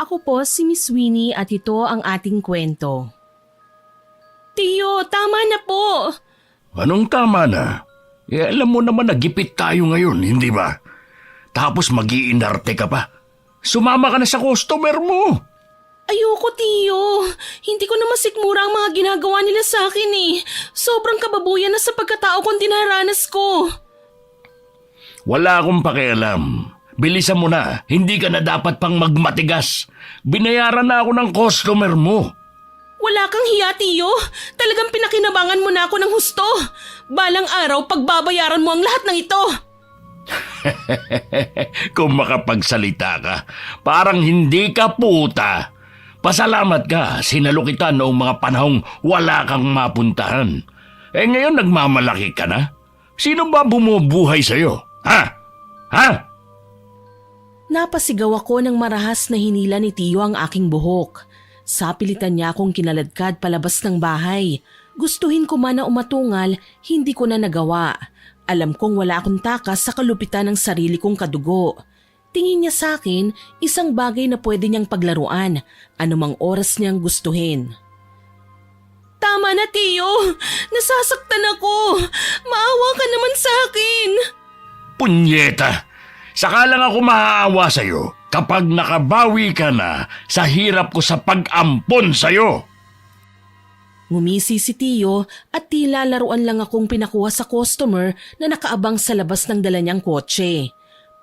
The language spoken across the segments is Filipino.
Ako po si Miss Winnie at ito ang ating kwento. Tiyo, tama na po! Anong tama na? Alam mo naman nagipit tayo ngayon, hindi ba? Tapos mag-iinarte ka pa. Sumama ka na sa customer mo. Ayoko, Tiyo. Hindi ko na masikmura ang mga ginagawa nila sa akin eh. Sobrang kababuyan na sa pagkatao kong dinaranas ko. Wala akong pakialam. Bilisan mo na, hindi ka na dapat pang magmatigas. Binayaran na ako ng customer mo. Wala kang hiya, Tiyo. Talagang pinakinabangan mo na ako ng husto. Balang araw, pagbabayaran mo ang lahat ng ito. Kung makapagsalita ka, parang hindi ka puta. Pasalamat ka, sinalo kita noong mga panahong wala kang mapuntahan. Ngayon nagmamalaki ka na? Sino ba bumubuhay sa'yo? Ha? Ha? Napasigaw ako ng marahas na hinila ni Tiyo ang aking buhok. Sapilitan niya akong kinaladkad palabas ng bahay. Gustuhin ko man na umatungal, hindi ko na nagawa. Alam kong wala akong takas sa kalupitan ng sarili kong kadugo. Tingin niya sa akin, isang bagay na pwede niyang paglaruan, anumang oras niyang gustuhin. Tama na, Tiyo! Nasasaktan ako! Maawa ka naman sa akin! Punyeta! Saka lang ako maaawa sa'yo kapag nakabawi ka na sa hirap ko sa pag-ampon sa'yo. Ngumisi si Tiyo at tila laruan lang akong pinakuha sa customer na nakaabang sa labas ng dala niyang kotse.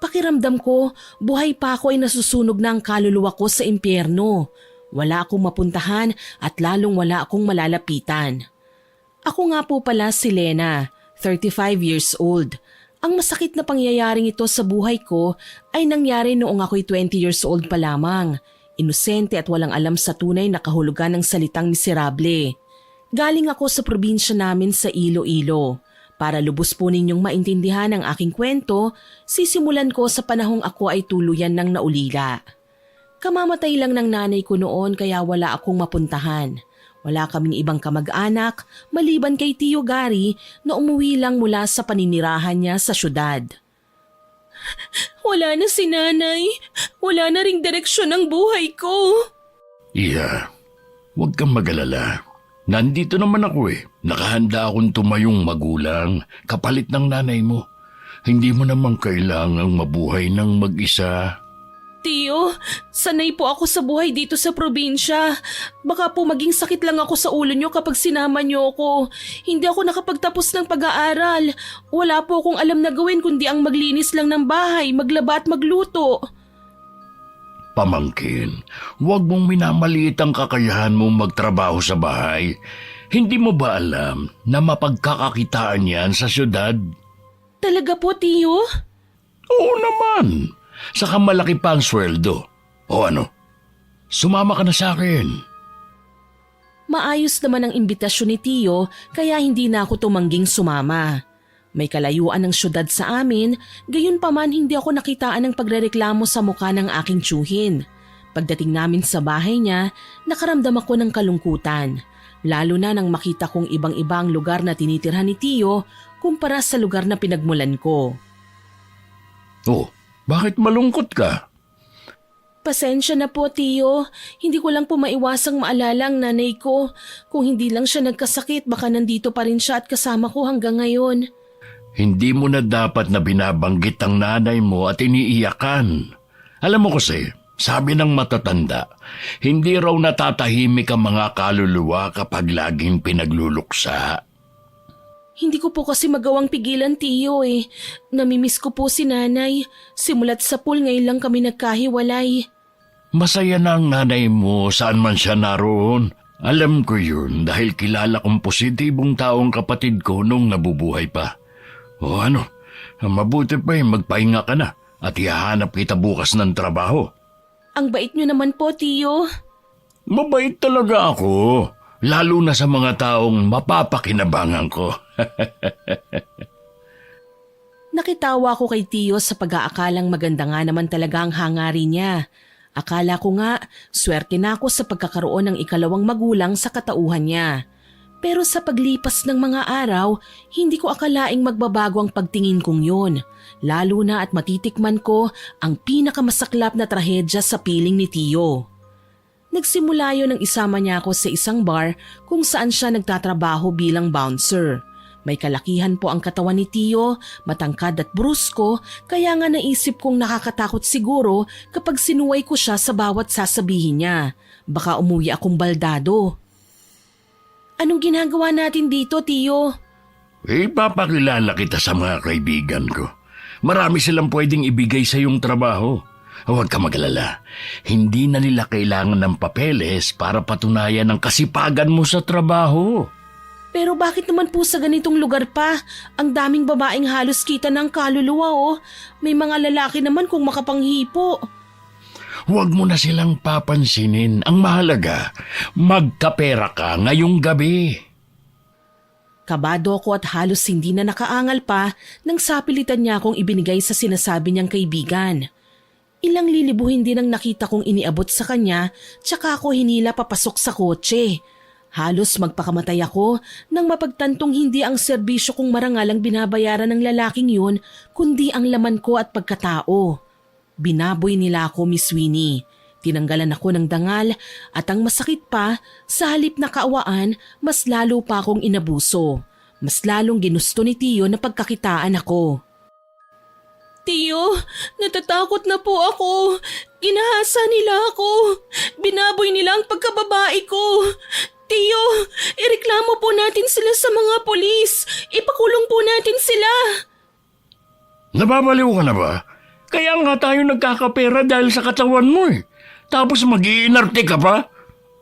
Pakiramdam ko, buhay pa ako ay nasusunog na ang kaluluwa ko sa impyerno. Wala akong mapuntahan at lalong wala akong malalapitan. Ako nga po pala si Lena, 35 years old. Ang masakit na pangyayaring ito sa buhay ko ay nangyari noong ako'y 20 years old pa lamang. Inosente at walang alam sa tunay na kahulugan ng salitang miserable. Galing ako sa probinsya namin sa Iloilo. Para lubos po ninyong maintindihan ang aking kwento, sisimulan ko sa panahong ako ay tuluyan ng naulila. Kamamatay lang ng nanay ko noon kaya wala akong mapuntahan. Wala kaming ibang kamag-anak maliban kay Tiyo Gary na umuwi lang mula sa paninirahan niya sa syudad. Wala na si nanay. Wala na ring direksyon ang buhay ko. Iya, huwag kang mag-alala. Nandito naman ako eh. Nakahanda akong tumayong magulang, kapalit ng nanay mo. Hindi mo naman kailangang mabuhay ng mag-isa. Tiyo, sanay po ako sa buhay dito sa probinsya. Baka po maging sakit lang ako sa ulo niyo kapag sinama niyo ako. Hindi ako nakapagtapos ng pag-aaral. Wala po akong alam na gawin kundi ang maglinis lang ng bahay, maglaba at magluto. Pamangkin, huwag mong minamaliit ang kakayahan mong magtrabaho sa bahay. Hindi mo ba alam na mapagkakakitaan yan sa syudad? Talaga po, Tiyo? Oo naman. Saka malaki pa ang sweldo. O ano? Sumama ka na sa akin. Maayos naman ang imbitasyon ni Tiyo kaya hindi na ako tumangging sumama. May kalayuan ng syudad sa amin, gayon pa man hindi ako nakitaan ng pagrereklamo sa mukha ng aking tiyuhin. Pagdating namin sa bahay niya, nakaramdam ako ng kalungkutan. Lalo na nang makita kong ibang-ibang lugar na tinitirhan ni Tiyo kumpara sa lugar na pinagmulan ko. Oh, bakit malungkot ka? Pasensya na po, Tiyo. Hindi ko lang po maiwasang maalala ang nanay ko. Kung hindi lang siya nagkasakit, baka nandito pa rin siya at kasama ko hanggang ngayon. Hindi mo na dapat na binabanggit ang nanay mo at iniiyakan. Alam mo kasi, sabi ng matatanda, hindi raw natatahimik ang mga kaluluwa kapag laging pinagluluksa. Hindi ko po kasi magawang pigilan, Tiyo eh. Namimiss ko po si nanay. Simulat sa pool ngayon lang kami nagkahiwalay. Masaya na ang nanay mo saan man siya naroon. Alam ko yun dahil kilala kong positibong taong kapatid ko nung nabubuhay pa. O ano, mabuti pa magpahinga ka na at ihahanap kita bukas ng trabaho. Ang bait niyo naman po, Tiyo. Mabait talaga ako, lalo na sa mga taong mapapakinabangan ko. Nakitawa ko kay Tiyo sa pag-aakalang maganda nga naman talaga ang hangarin niya. Akala ko nga, swerte na ako sa pagkakaroon ng ikalawang magulang sa katauhan niya. Pero sa paglipas ng mga araw, hindi ko akalaing magbabago ang pagtingin kong yun. Lalo na at matitikman ko ang pinakamasaklap na trahedya sa piling ni Tiyo. Nagsimula yun nang isama niya ako sa isang bar kung saan siya nagtatrabaho bilang bouncer. May kalakihan po ang katawan ni Tio, matangkad at brusko, kaya nga naisip kong nakakatakot siguro kapag sinuway ko siya sa bawat sasabihin niya. Baka umuwi akong baldado. Anong ginagawa natin dito, Tio? Ipapakilala kita sa mga kaibigan ko. Marami silang pwedeng ibigay sa iyong trabaho. Huwag ka magalala. Hindi na nila kailangan ng papeles para patunayan ang kasipagan mo sa trabaho. Pero bakit naman po sa ganitong lugar pa? Ang daming babaeng halos kita ng kaluluwa oh. May mga lalaki naman kung makapanghipo. Huwag mo na silang papansinin. Ang mahalaga, magkapera ka ngayong gabi. Kabado ko at halos hindi na nakaangal pa nang sapilitan niya akong ibinigay sa sinasabi niyang kaibigan. Ilang lilibuhin din ang nakita kong iniabot sa kanya tsaka ako hinila papasok sa kotse. Halos magpakamatay ako nang mapagtantong hindi ang serbisyo kong marangal ang binabayaran ng lalaking yun kundi ang laman ko at pagkatao. Binaboy nila ako, Miss Winnie. Tinanggalan ako ng dangal at ang masakit pa, sa halip na kaawaan, mas lalo pa akong inabuso. Mas lalong ginusto ni Tio na pagkakitaan ako. Tio, natatakot na po ako. Ginahasa nila ako. Binaboy nila ang pagkababae ko. Tio, ireklamo po natin sila sa mga polis. Ipakulong po natin sila. Nababaliw ka na ba? Kaya nga tayo nagkakapera dahil sa katawan mo eh. Tapos mag-iinarte ka pa?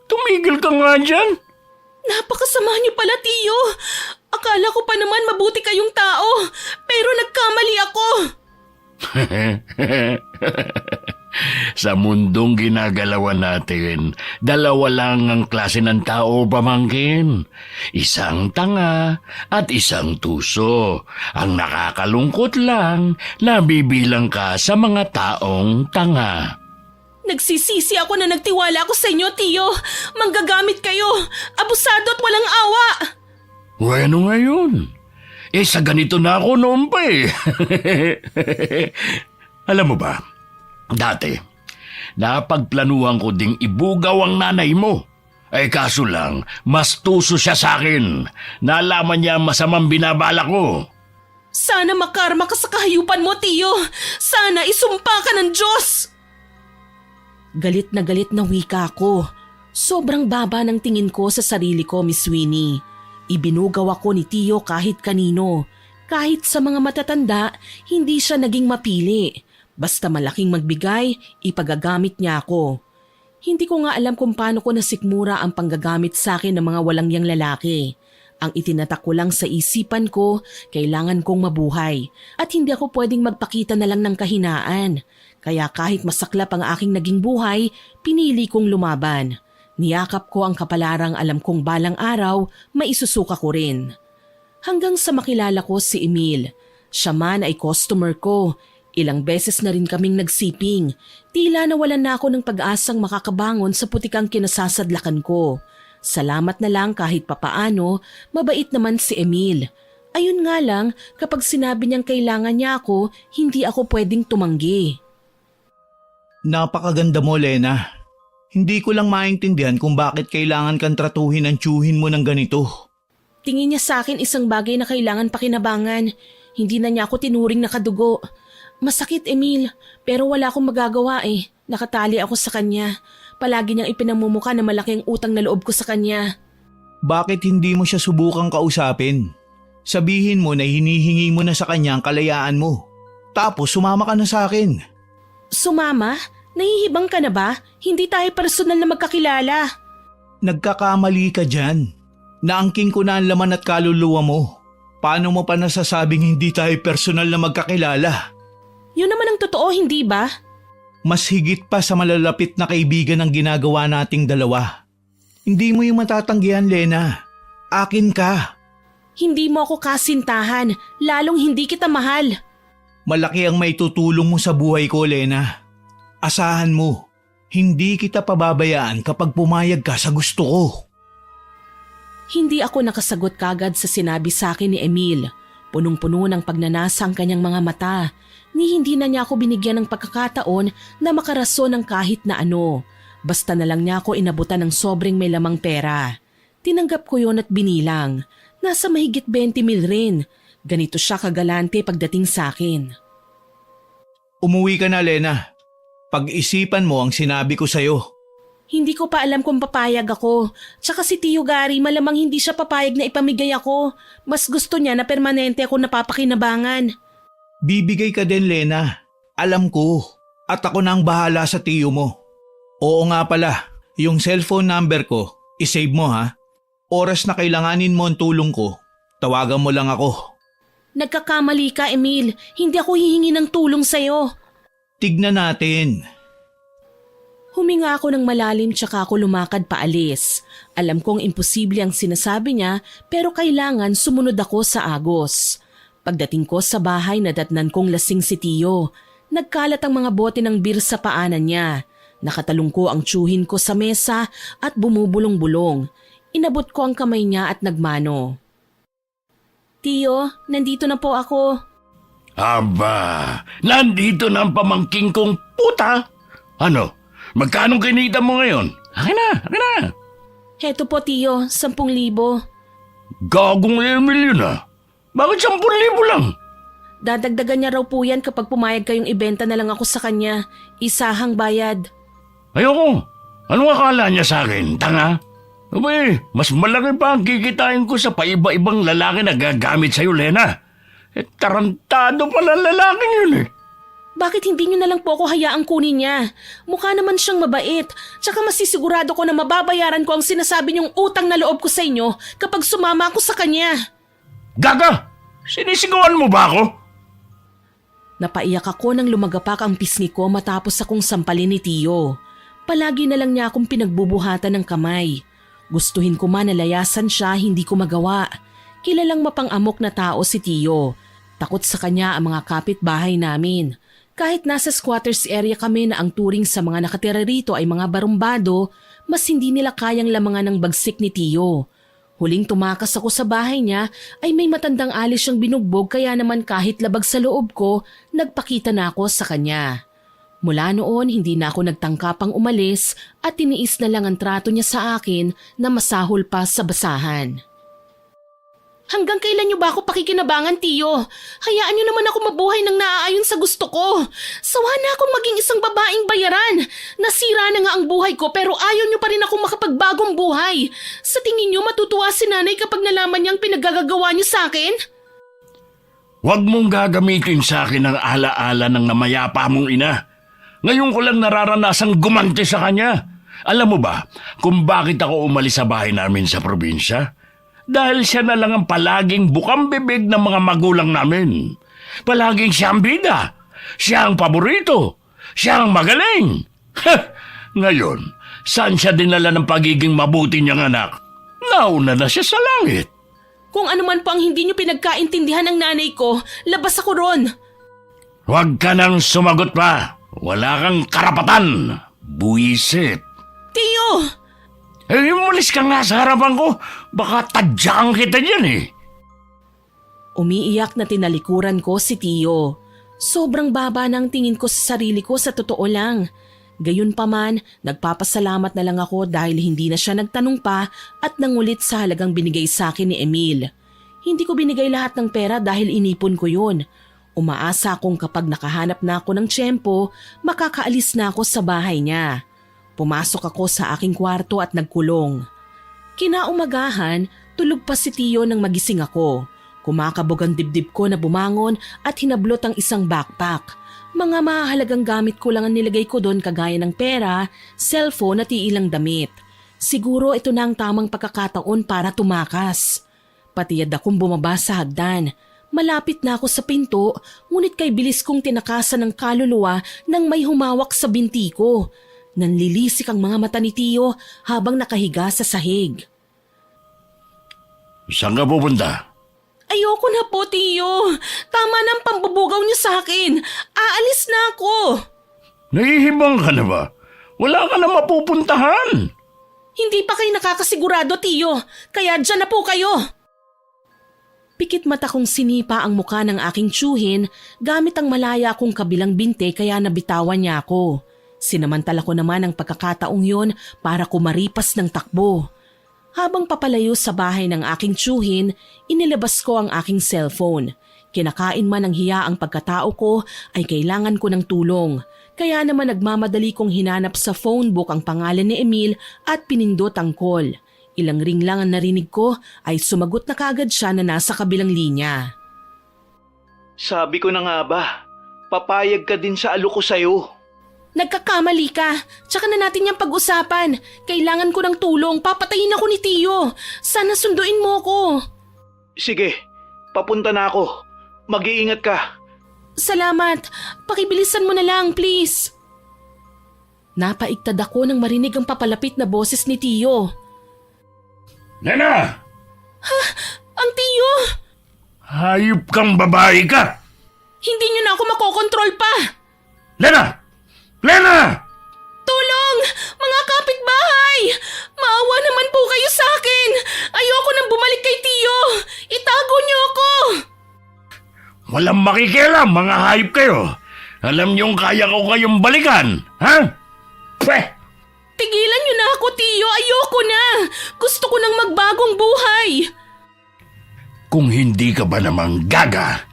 Tumigil ka nga dyan. Napakasama niyo pala, Tio. Akala ko pa naman mabuti kayong tao. Pero nagkamali ako. Sa mundong ginagalawan natin, dalawa lang ang klase ng tao, pamangkin. Isang tanga at isang tuso. Ang nakakalungkot lang, nabibilang ka sa mga taong tanga. Nagsisisi ako na nagtiwala ako sa inyo, Tio. Manggagamit kayo. Abusado at walang awa. Bueno ngayon. Sa ganito na ako noon pa eh. Alam mo ba, dati, napagplanuhan ko ding ibugaw ang nanay mo. Kaso lang, mas tuso siya sa akin. Nalaman niya ang masamang binabala ko. Sana makarma ka sa kahayupan mo, Tio. Sana isumpa ka ng Diyos. Galit na wika ko. Sobrang baba ng tingin ko sa sarili ko, Miss Winnie. Ibinugaw ako ni Tio kahit kanino. Kahit sa mga matatanda, hindi siya naging mapili. Basta malaking magbigay, ipagagamit niya ako. Hindi ko nga alam kung paano ko nasikmura ang panggagamit sa akin ng mga walang yang lalaki. Ang itinatak ko lang sa isipan ko, kailangan kong mabuhay. At hindi ako pwedeng magpakita na lang ng kahinaan. Kaya kahit masaklap ang aking naging buhay, pinili kong lumaban. Niyakap ko ang kapalarang alam kong balang araw, maisusuka ko rin. Hanggang sa makilala ko si Emil. Siya man ay customer ko. Ilang beses na rin kaming nagsiping. Tila nawalan na ako ng pag-asang makakabangon sa putikang kinasasadlakan ko. Salamat na lang kahit papaano, mabait naman si Emil. Ayun nga lang, kapag sinabi niyang kailangan niya ako, hindi ako pwedeng tumanggi. Napakaganda mo, Lena. Hindi ko lang maintindihan kung bakit kailangan kang tratuhin ang tiyuhin mo ng ganito. Tingin niya sa akin isang bagay na kailangan pakinabangan. Hindi na niya ako tinuring na kadugo. Masakit, Emil, pero wala akong magagawa eh. Nakatali ako sa kanya. Palagi niyang ipinamumuka na malaking utang na loob ko sa kanya. Bakit hindi mo siya subukang kausapin? Sabihin mo na hinihingi mo na sa kanya ang kalayaan mo. Tapos sumama ka na sa akin. Sumama? Nahihibang ka na ba? Hindi tayo personal na magkakilala. Nagkakamali ka dyan. Naangking ko na ang laman at kaluluwa mo. Paano mo pa nasasabing hindi tayo personal na magkakilala? Yun naman ang totoo, hindi ba? Mas higit pa sa malalapit na kaibigan ang ginagawa nating dalawa. Hindi mo yung matatanggihan, Lena. Akin ka. Hindi mo ako kasintahan, lalong hindi kita mahal. Malaki ang may tutulong mo sa buhay ko, Lena. Asahan mo, hindi kita pababayaan kapag pumayag ka sa gusto ko. Hindi ako nakasagot kagad sa sinabi sa akin ni Emil. Punong-puno ng pagnanasa ang kanyang mga mata. Ni hindi na niya ako binigyan ng pagkakataon na makarason ng kahit na ano. Basta na lang niya ako inabutan ng sobrang may lamang pera. Tinanggap ko yon at binilang. Nasa mahigit 20,000 rin. Ganito siya kagalante pagdating sa akin. Umuwi ka na, Lena. Pag-isipan mo ang sinabi ko sa'yo. Hindi ko pa alam kung papayag ako. Tsaka si Tio Gary malamang hindi siya papayag na ipamigay ako. Mas gusto niya na permanente ako napapakinabangan. Bibigay ka din, Lena. Alam ko. At ako na ang bahala sa tiyo mo. Oo nga pala, yung cellphone number ko, isave mo ha. Oras na kailanganin mo ang tulong ko, tawagan mo lang ako. Nagkakamali ka, Emil. Hindi ako hihingi ng tulong sa'yo. Tignan natin. Huminga ako ng malalim tsaka ako lumakad paalis. Alam kong imposible ang sinasabi niya pero kailangan sumunod ako sa agos. Pagdating ko sa bahay nadatnan kong lasing si Tio. Nagkalat ang mga bote ng beer sa paanan niya. Nakatalong ko ang tsuhin ko sa mesa at bumubulong-bulong. Inabot ko ang kamay niya at nagmano. Tio, nandito na po ako. Aba, nandito na ang pamangking kong puta. Ano? Magkano kinita mo ngayon? Akin na. Heto po, Tio, 10,000. Gagong Emil yun ah. Bakit 10,000 lang? Dadagdagan niya raw po yan kapag pumayag kayong ibenta na lang ako sa kanya. Isahang bayad. Ayoko. Anong akala niya sa akin? Tanga? Abay, mas malaki pa ang kikitain ko sa paiba-ibang lalaki na gagamit sa'yo, Lena. Tarantado pala lalaking yun eh. Bakit hindi niyo na lang po ako hayaang kunin niya? Mukha naman siyang mabait. Tsaka masisigurado ko na mababayaran ko ang sinasabi niyong utang na loob ko sa inyo kapag sumama ako sa kanya. Gaga! Sinisigawan mo ba ako? Napaiyak ako nang lumagapak ang pisngi ko matapos akong sampalin ni Tio. Palagi na lang niya akong pinagbubuhatan ng kamay. Gustuhin ko man na layasan siya, hindi ko magawa. Kilalang mapang-amok na tao si Tio. Takot sa kanya ang mga kapitbahay namin. Kahit nasa squatters area kami na ang turing sa mga nakatira rito ay mga barumbado, mas hindi nila kayang lamangan ng bagsik ni Tio. Huling tumakas ako sa bahay niya ay may matandang alis siyang binugbog kaya naman kahit labag sa loob ko, nagpakita na ako sa kanya. Mula noon hindi na ako nagtangkapang umalis at tiniis na lang ang trato niya sa akin na masahol pa sa basahan. Hanggang kailan niyo ba ako pakikinabangan, Tio? Hayaan niyo naman ako mabuhay ng naaayon sa gusto ko. Sawa na akong maging isang babaeng bayaran. Nasira na nga ang buhay ko pero ayaw niyo pa rin akong makapagbagong buhay. Sa tingin niyo matutuwa si nanay kapag nalaman niyang pinagagagawa niyo sa akin? Huwag mong gagamitin sa akin ang alaala ng namayapa mong ina. Ngayon ko lang nararanasang gumante sa kanya. Alam mo ba kung bakit ako umalis sa bahay namin sa probinsya? Dahil siya na lang ang palaging bukang bibig ng mga magulang namin. Palaging siya ang bida. Siya ang paborito. Siya ang magaling. Ngayon, saan siya dinala ng pagiging mabuti niyang anak? Nauna na siya sa langit. Kung ano man po ang hindi niyo pinagkaintindihan ng nanay ko, labas ako ron. Huwag ka nang sumagot pa. Wala kang karapatan. Buwisit. Tio! Umalis ka nga sa harapan ko. Baka tadyaan kita dyan eh. Umiiyak na tinalikuran ko si Tio. Sobrang baba ng tingin ko sa sarili ko sa totoo lang. Gayunpaman, nagpapasalamat na lang ako dahil hindi na siya nagtanong pa at nangulit sa halagang binigay sa akin ni Emil. Hindi ko binigay lahat ng pera dahil inipon ko yun. Umaasa akong kapag nakahanap na ako ng tiyempo, makakaalis na ako sa bahay niya. Pumasok ako sa aking kwarto at nagkulong. Kinaumagahan, tulog pa si Tio nang magising ako. Kumakabog ang dibdib ko na bumangon at hinablot ang isang backpack. Mga mahalagang gamit ko lang ang nilagay ko doon kagaya ng pera, cellphone at iilang damit. Siguro ito na ang tamang pagkakataon para tumakas. Patiyad akong bumaba sa hagdan. Malapit na ako sa pinto, ngunit kay bilis kong tinakasan ng kaluluwa nang may humawak sa binti ko. Nanlilisik ang mga mata ni Tio habang nakahiga sa sahig. Saan ka pupunta? Ayoko na po, Tio. Tama na ang pambubugaw niyo sa akin. Aalis na ako. Nahihibang ka na ba? Wala ka na mapupuntahan. Hindi pa kayo nakakasigurado, Tio. Kaya dyan na po kayo. Pikit mata kong sinipa ang muka ng aking tiyuhin gamit ang malaya kong kabilang binte kaya nabitawan niya ako. Sinamantala ko naman ang pagkakataong yun para kumaripas ng takbo. Habang papalayo sa bahay ng aking tiyuhin, inilabas ko ang aking cellphone. Kinakain man ng hiya ang pagkatao ko ay kailangan ko ng tulong. Kaya naman nagmamadali kong hinanap sa phone book ang pangalan ni Emil at pinindot ang call. Ilang ring lang ang narinig ko ay sumagot na kagad siya na nasa kabilang linya. Sabi ko na nga ba, papayag ka din sa alo ko sa'yo. Nagkakamali ka. Tsaka na natin yung pag-usapan. Kailangan ko ng tulong. Papatayin ako ni Tio. Sana sunduin mo ko. Sige, papunta na ako. Mag-iingat ka. Salamat. Pakibilisan mo na lang, please. Napaigtad ako nang marinig ang papalapit na boses ni Tio. Lena! Ang Tio! Hayop kang babae ka! Hindi niyo na ako makokontrol pa. Lena! Lena! Tulong! Mga kapitbahay! Maawa naman po kayo sa akin! Ayoko nang bumalik kay Tio! Itago niyo ako! Walang makikialam, mga hayop kayo. Alam niyong kaya ko kayong balikan, ha? Pweh! Tigilan niyo na ako, Tio! Ayoko na! Gusto ko nang magbagong buhay! Kung hindi ka ba namang gaga,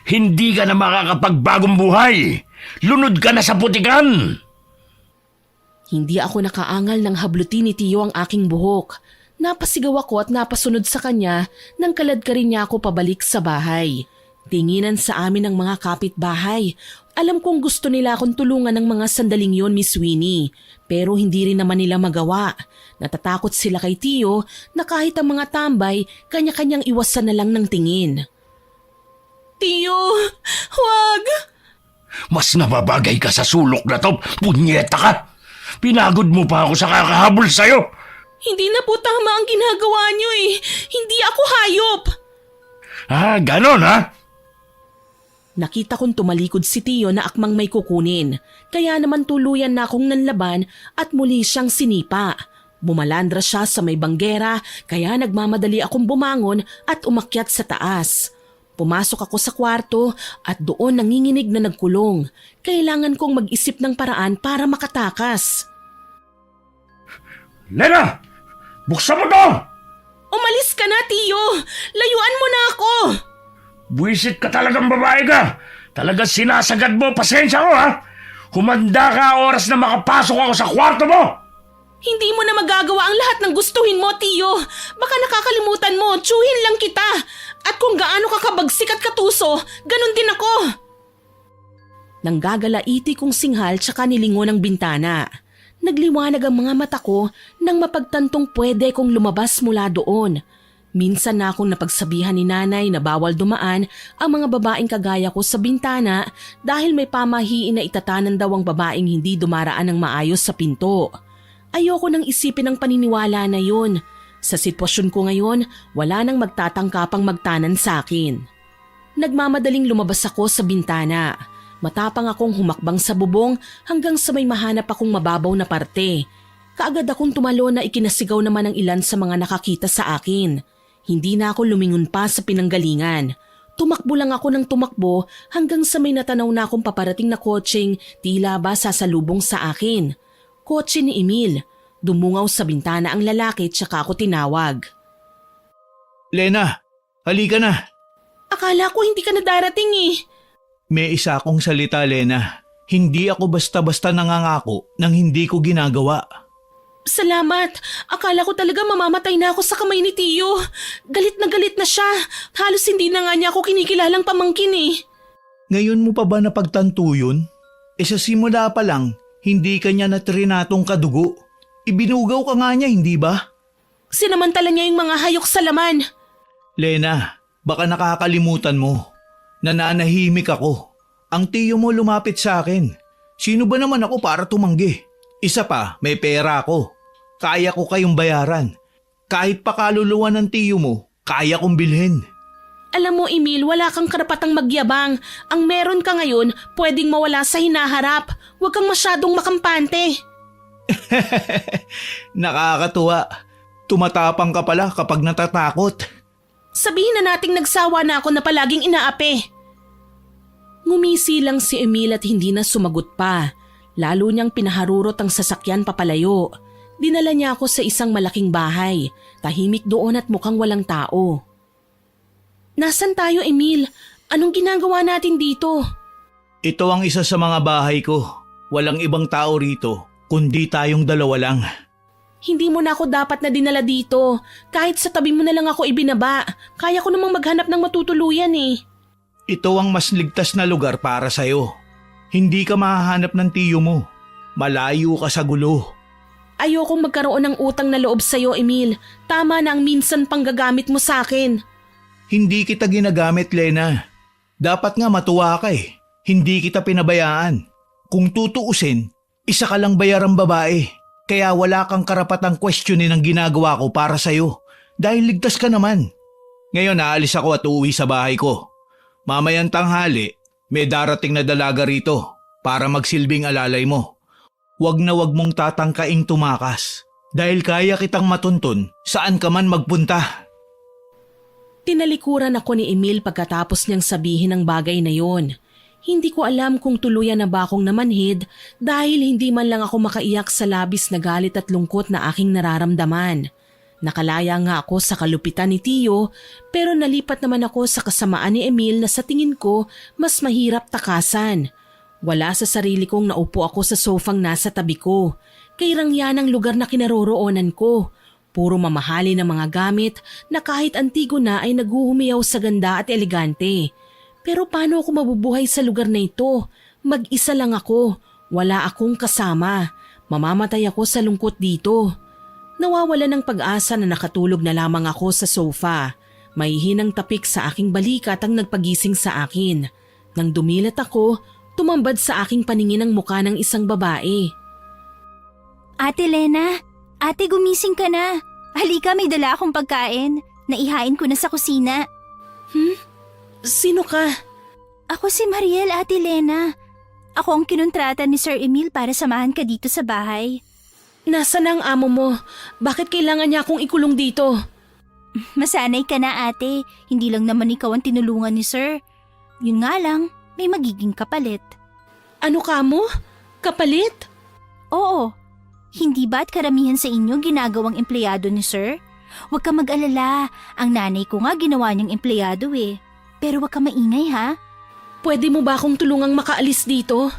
hindi ka na makakapagbagong buhay. Lunod ka na sa putikan! Hindi ako nakaangal ng hablutin ni Tio ang aking buhok. Napasigaw ako at napasunod sa kanya nang kalad ka rin niya ako pabalik sa bahay. Tinginan sa amin ng mga kapitbahay. Alam kong gusto nila akong tulungan ng mga sandaling yon, Miss Winnie. Pero hindi rin naman nila magawa. Natatakot sila kay Tio na kahit ang mga tambay, kanya-kanyang iwasan na lang ng tingin. Tio, huwag! Mas nababagay ka sa sulok na to, punyeta ka! Pinagod mo pa ako sa kakahabol sa'yo! Hindi na po tama ang ginagawa niyo eh. Hindi ako hayop. Ah, ganon ha? Nakita kong tumalikod si Tio na akmang may kukunin. Kaya naman tuluyan na akong nanlaban at muli siyang sinipa. Bumalandra siya sa may banggera kaya nagmamadali akong bumangon at umakyat sa taas. Pumasok ako sa kwarto at doon nanginginig na nagkulong. Kailangan kong mag-isip ng paraan para makatakas. Lena! Buksan mo to! Umalis ka na, Tio! Layuan mo na ako! Buwisit ka talagang babae ka! Talagang sinasagad mo, pasensya ko ha! Humanda ka oras na makapasok ako sa kwarto mo! Hindi mo na magagawa ang lahat ng gustuhin mo, Tio. Baka nakakalimutan mo, tsuhin lang kita. At kung gaano ka kabagsik at katuso, ganun din ako. Nanggagalaiti kong singhal tsaka nilingon ang bintana. Nagliwanag ang mga mata ko nang mapagtantong pwede kong lumabas mula doon. Minsan na akong napagsabihan ni nanay na bawal dumaan ang mga babaeng kagaya ko sa bintana dahil may pamahiin na itatanan daw ang babaeng hindi dumaraan ng maayos sa pinto. Ayoko nang isipin ang paniniwala na yun. Sa sitwasyon ko ngayon, wala nang magtatangkapang magtanan sa akin. Nagmamadaling lumabas ako sa bintana. Matapang akong humakbang sa bubong hanggang sa may mahanap akong mababaw na parte. Kaagad akong tumalo na ikinasigaw naman ng ilan sa mga nakakita sa akin. Hindi na ako lumingon pa sa pinanggalingan. Tumakbo lang ako ng tumakbo hanggang sa may natanaw na akong paparating na kotseng tila ba sasalubong sa akin. Kotse ni Emil. Dumungaw sa bintana ang lalaki tsaka ako tinawag. Lena, halika na. Akala ko hindi ka na darating eh. May isa akong salita, Lena. Hindi ako basta-basta nangangako nang hindi ko ginagawa. Salamat. Akala ko talaga mamamatay na ako sa kamay ni Tio. Galit na siya. Halos hindi na nga niya ako kinikilalang pamangkin eh. Ngayon mo pa ba napagtanto yun? Sa simula pa lang, hindi ka niya natrinatong kadugo. Ibinugaw ka nga niya, hindi ba? Sinamantala niya yung mga hayok sa laman. Lena, baka nakakalimutan mo. Nananahimik ako. Ang tiyo mo lumapit sa akin. Sino ba naman ako para tumanggi? Isa pa, may pera ako. Kaya ko kayong bayaran. Kahit pa kaluluwa ng tiyo mo, kaya kong bilhin. Alam mo, Emil, wala kang karapatang magyabang. Ang meron ka ngayon, pwedeng mawala sa hinaharap. Huwag kang masyadong makampante. Nakakatuwa. Tumatapang ka pala kapag natatakot. Sabihin na nating nagsawa na ako na palaging inaapi. Ngumisi lang si Emil at hindi na sumagot pa. Lalo niyang pinaharurot ang sasakyan papalayo. Dinala niya ako sa isang malaking bahay. Tahimik doon at mukhang walang tao. Nasaan tayo, Emil? Anong ginagawa natin dito? Ito ang isa sa mga bahay ko. Walang ibang tao rito, kundi tayong dalawa lang. Hindi mo na ako dapat na dinala dito. Kahit sa tabi mo na lang ako ibinaba. Kaya ko namang maghanap ng matutuluyan eh. Ito ang mas ligtas na lugar para sa'yo. Hindi ka mahahanap ng tiyo mo. Malayo ka sa gulo. Ayokong magkaroon ng utang na loob sa'yo, Emil. Tama na ang minsan pang gagamit mo sa akin. Hindi kita ginagamit, Lena. Dapat nga matuwa ka eh. Hindi kita pinabayaan. Kung tutuusin, isa ka lang bayarang babae. Kaya wala kang karapatang questionin ang ginagawa ko para sa'yo. Dahil ligtas ka naman. Ngayon aalis ako at uuwi sa bahay ko. Mamayang tanghali, may darating na dalaga rito para magsilbing alalay mo. Wag na wag mong tatangkaing tumakas dahil kaya kitang matuntun saan ka man magpunta. Tinalikuran ako ni Emil pagkatapos niyang sabihin ang bagay na yon. Hindi ko alam kung tuluyan na ba akong namanhid dahil hindi man lang ako makaiyak sa labis na galit at lungkot na aking nararamdaman. Nakalaya nga ako sa kalupitan ni Tio pero nalipat naman ako sa kasamaan ni Emil na sa tingin ko mas mahirap takasan. Wala sa sarili kong naupo ako sa sofang nasa tabi ko. Kairang yan ang lugar na kinaroroonan ko. Puro mamahali ng mga gamit na kahit antigo na ay naghuhumiyaw sa ganda at elegante. Pero paano ako mabubuhay sa lugar na ito? Mag-isa lang ako. Wala akong kasama. Mamamatay ako sa lungkot dito. Nawawala ng pag-asa na nakatulog na lamang ako sa sofa. May hinang tapik sa aking balikat ang nagpagising sa akin. Nang dumilat ako, tumambad sa aking paningin ang mukha ng isang babae. Ate Lena, ate gumising ka na. Halika, may dala akong pagkain. Naihain ko na sa kusina. Sino ka? Ako si Mariel, Ate Lena. Ako ang kinontrata ni Sir Emil para samahan ka dito sa bahay. Nasaan ang amo mo? Bakit kailangan niya akong ikulong dito? Masanay ka na, ate. Hindi lang naman ikaw ang tinulungan ni Sir. Yun nga lang, may magiging kapalit. Ano ka mo? Kapalit? Oo. Hindi ba't karamihan sa inyo ginagawang empleyado ni Sir? Huwag ka mag-alala. Ang nanay ko nga ginawa niyang empleyado eh. Pero huwag ka maingay ha. Pwede mo ba akong tulungang makaalis dito?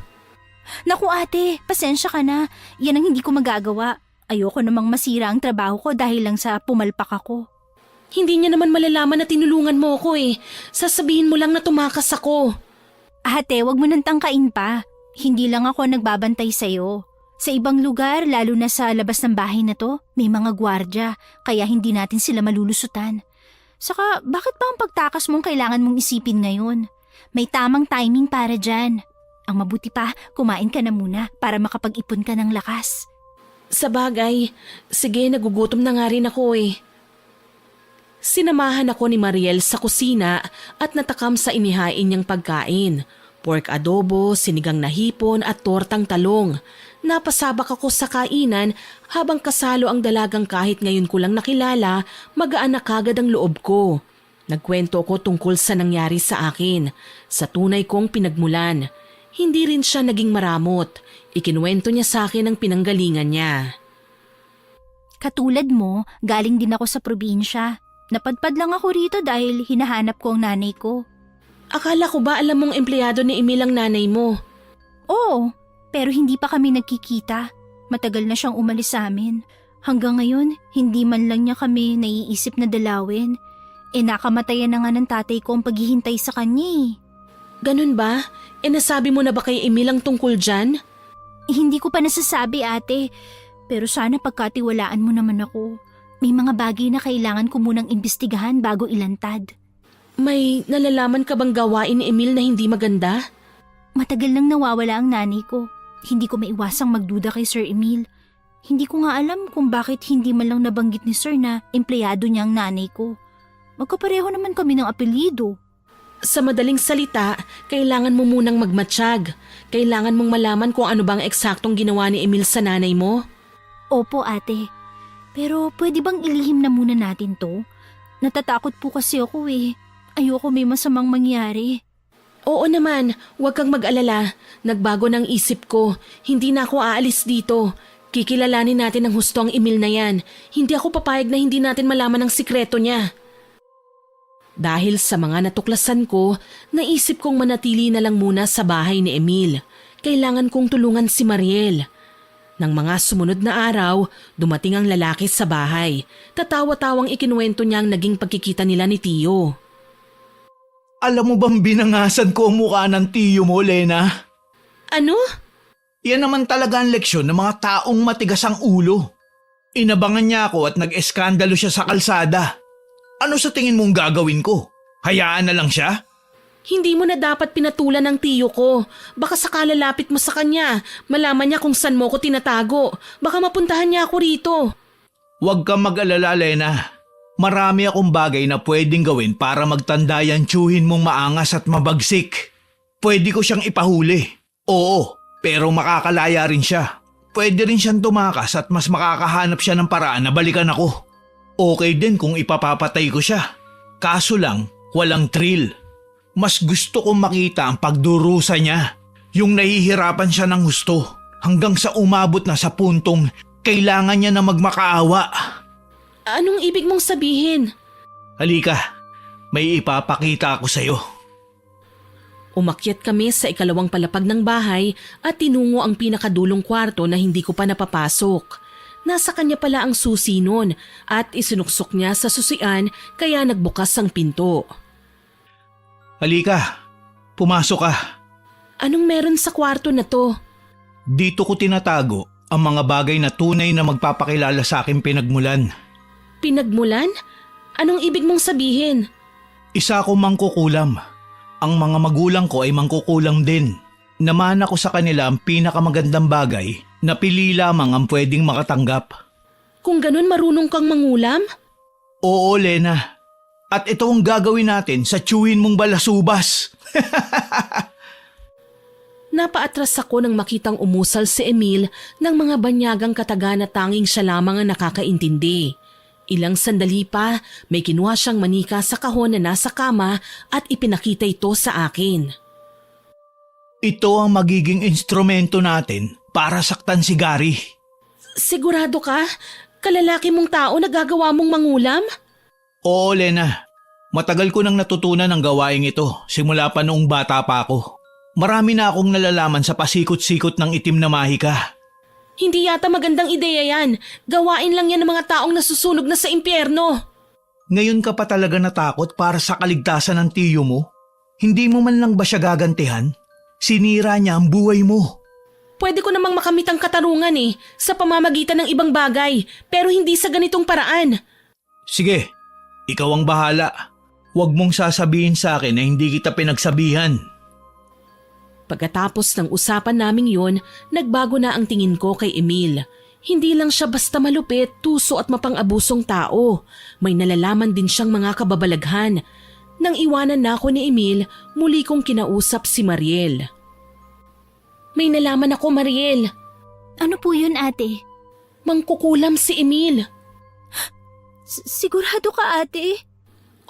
Naku ate, pasensya ka na. Yan ang hindi ko magagawa. Ayoko namang masira ang trabaho ko dahil lang sa pumalpak ako. Hindi niya naman malalaman na tinulungan mo ako eh. Sasabihin mo lang na tumakas ako. Ate, wag mo nang tangkain pa. Hindi lang ako nagbabantay sa'yo. Sa ibang lugar, lalo na sa labas ng bahay na to, may mga gwardya, kaya hindi natin sila malulusutan. Saka, bakit ba ang pagtakas mong kailangan mong isipin ngayon? May tamang timing para dyan. Ang mabuti pa, kumain ka na muna para makapag-ipon ka ng lakas. Sa bagay, sige nagugutom na nga rin ako eh. Sinamahan ako ni Mariel sa kusina at natakam sa inihain niyang pagkain. Pork adobo, sinigang na hipon at tortang talong. Napasabak ako sa kainan habang kasalo ang dalagang kahit ngayon ko lang nakilala, magaan na kagad ang loob ko. Nagkwento ko tungkol sa nangyari sa akin, sa tunay kong pinagmulan. Hindi rin siya naging maramot. Ikinuwento niya sa akin ang pinanggalingan niya. Katulad mo, galing din ako sa probinsya. Napadpad lang ako rito dahil hinahanap ko ang nanay ko. Akala ko ba alam mong empleyado ni Emil ang nanay mo? Oo, pero hindi pa kami nagkikita. Matagal na siyang umalis sa amin. Hanggang ngayon, hindi man lang niya kami naiisip na dalawin. Nakamatayan na nga ng tatay ko ang paghihintay sa kanya eh. Ganun ba? Nasabi mo na ba kay Emil ang tungkol dyan? Hindi ko pa nasasabi ate, pero sana pagkatiwalaan mo naman ako. May mga bagay na kailangan ko munang imbestigahan bago ilantad. May nalalaman ka bang gawain ni Emil na hindi maganda? Matagal nang nawawala ang nanay ko. Hindi ko maiwasang magduda kay Sir Emil. Hindi ko nga alam kung bakit hindi man lang nabanggit ni Sir na empleyado niya ang nanay ko. Magkapareho naman kami ng apelyido. Sa madaling salita, kailangan mo munang magmatsyag. Kailangan mong malaman kung ano bang eksaktong ginawa ni Emil sa nanay mo. Opo ate, pero pwede bang ilihim na muna natin to? Natatakot po kasi ako eh. Ayoko may masamang mangyari. Oo naman, huwag kang mag-alala. Nagbago ng isip ko. Hindi na ako aalis dito. Kikilalanin natin ang husto ang Emil na yan. Hindi ako papayag na hindi natin malaman ang sikreto niya. Dahil sa mga natuklasan ko, naisip kong manatili na lang muna sa bahay ni Emil. Kailangan kong tulungan si Mariel. Nang mga sumunod na araw, dumating ang lalaki sa bahay. Tatawa-tawang ikinuwento niya ang naging pagkikita nila ni Tio. Alam mo bang binangasan ko ang mukha ng tiyo mo, Lena? Ano? Yan naman talaga ang leksyon ng mga taong matigas ang ulo. Inabangan niya ako at nag-eskandalo siya sa kalsada. Ano sa tingin mong gagawin ko? Hayaan na lang siya? Hindi mo na dapat pinatulan ng tiyo ko. Baka sakalalapit mo sa kanya, malaman niya kung saan mo ko tinatago. Baka mapuntahan niya ako rito. Huwag kang mag-alala, Lena. Marami akong bagay na pwedeng gawin para magtanda yung tiyuhin mong maangas at mabagsik. Pwede ko siyang ipahuli. Oo, pero makakalaya rin siya. Pwede rin siyang tumakas at mas makakahanap siya ng paraan na balikan ako. Okay din kung ipapapatay ko siya. Kaso lang, walang thrill. Mas gusto kong makita ang pagdurusa niya. Yung nahihirapan siya ng husto hanggang sa umabot na sa puntong kailangan niya na magmakaawa. Anong ibig mong sabihin? Halika, may ipapakita ako sa'yo. Umakyat kami sa ikalawang palapag ng bahay at tinungo ang pinakadulong kwarto na hindi ko pa napapasok. Nasa kanya pala ang susi nun at isinuksok niya sa susian kaya nagbukas ang pinto. Halika, pumasok ka. Anong meron sa kwarto na to? Dito ko tinatago ang mga bagay na tunay na magpapakilala sa aking pinagmulan. Pinagmulan? Anong ibig mong sabihin? Isa akong mangkukulam. Ang mga magulang ko ay mangkukulam din. Naman ako sa kanila ang pinakamagandang bagay na pili lamang ang pwedeng makatanggap. Kung ganun marunong kang mangulam? Oo, Lena. At ito ang gagawin natin sa tiyuhin mong balasubas. Napaatras ako nang makitang umusal si Emil ng mga banyagang kataga na tanging siya lamang ang nakakaintindi. Ilang sandali pa, may kinuha siyang manika sa kahon na nasa kama at ipinakita ito sa akin. Ito ang magiging instrumento natin para saktan si Gary. Sigurado ka? Kalalaki mong tao na gagawa mong mangulam? Oo, Lena. Matagal ko nang natutunan ang gawaing ito simula pa noong bata pa ako. Marami na akong nalalaman sa pasikot-sikot ng itim na mahika. Hindi yata magandang ideya yan. Gawain lang yan ng mga taong nasusunog na sa impyerno. Ngayon ka pa talaga natakot para sa kaligtasan ng tiyo mo? Hindi mo man lang ba siya gagantihan? Sinira niya ang buhay mo. Pwede ko namang makamit ang katarungan sa pamamagitan ng ibang bagay, pero hindi sa ganitong paraan. Sige, ikaw ang bahala. Huwag mong sasabihin sa akin na hindi kita pinagsabihan. Pagkatapos ng usapan naming yun, nagbago na ang tingin ko kay Emil. Hindi lang siya basta malupit, tuso at mapang-abusong tao. May nalalaman din siyang mga kababalaghan. Nang iwanan na ako ni Emil, muli kong kinausap si Mariel. May nalaman ako, Mariel. Ano po yun, ate? Mangkukulam si Emil. Sigurado ka, ate?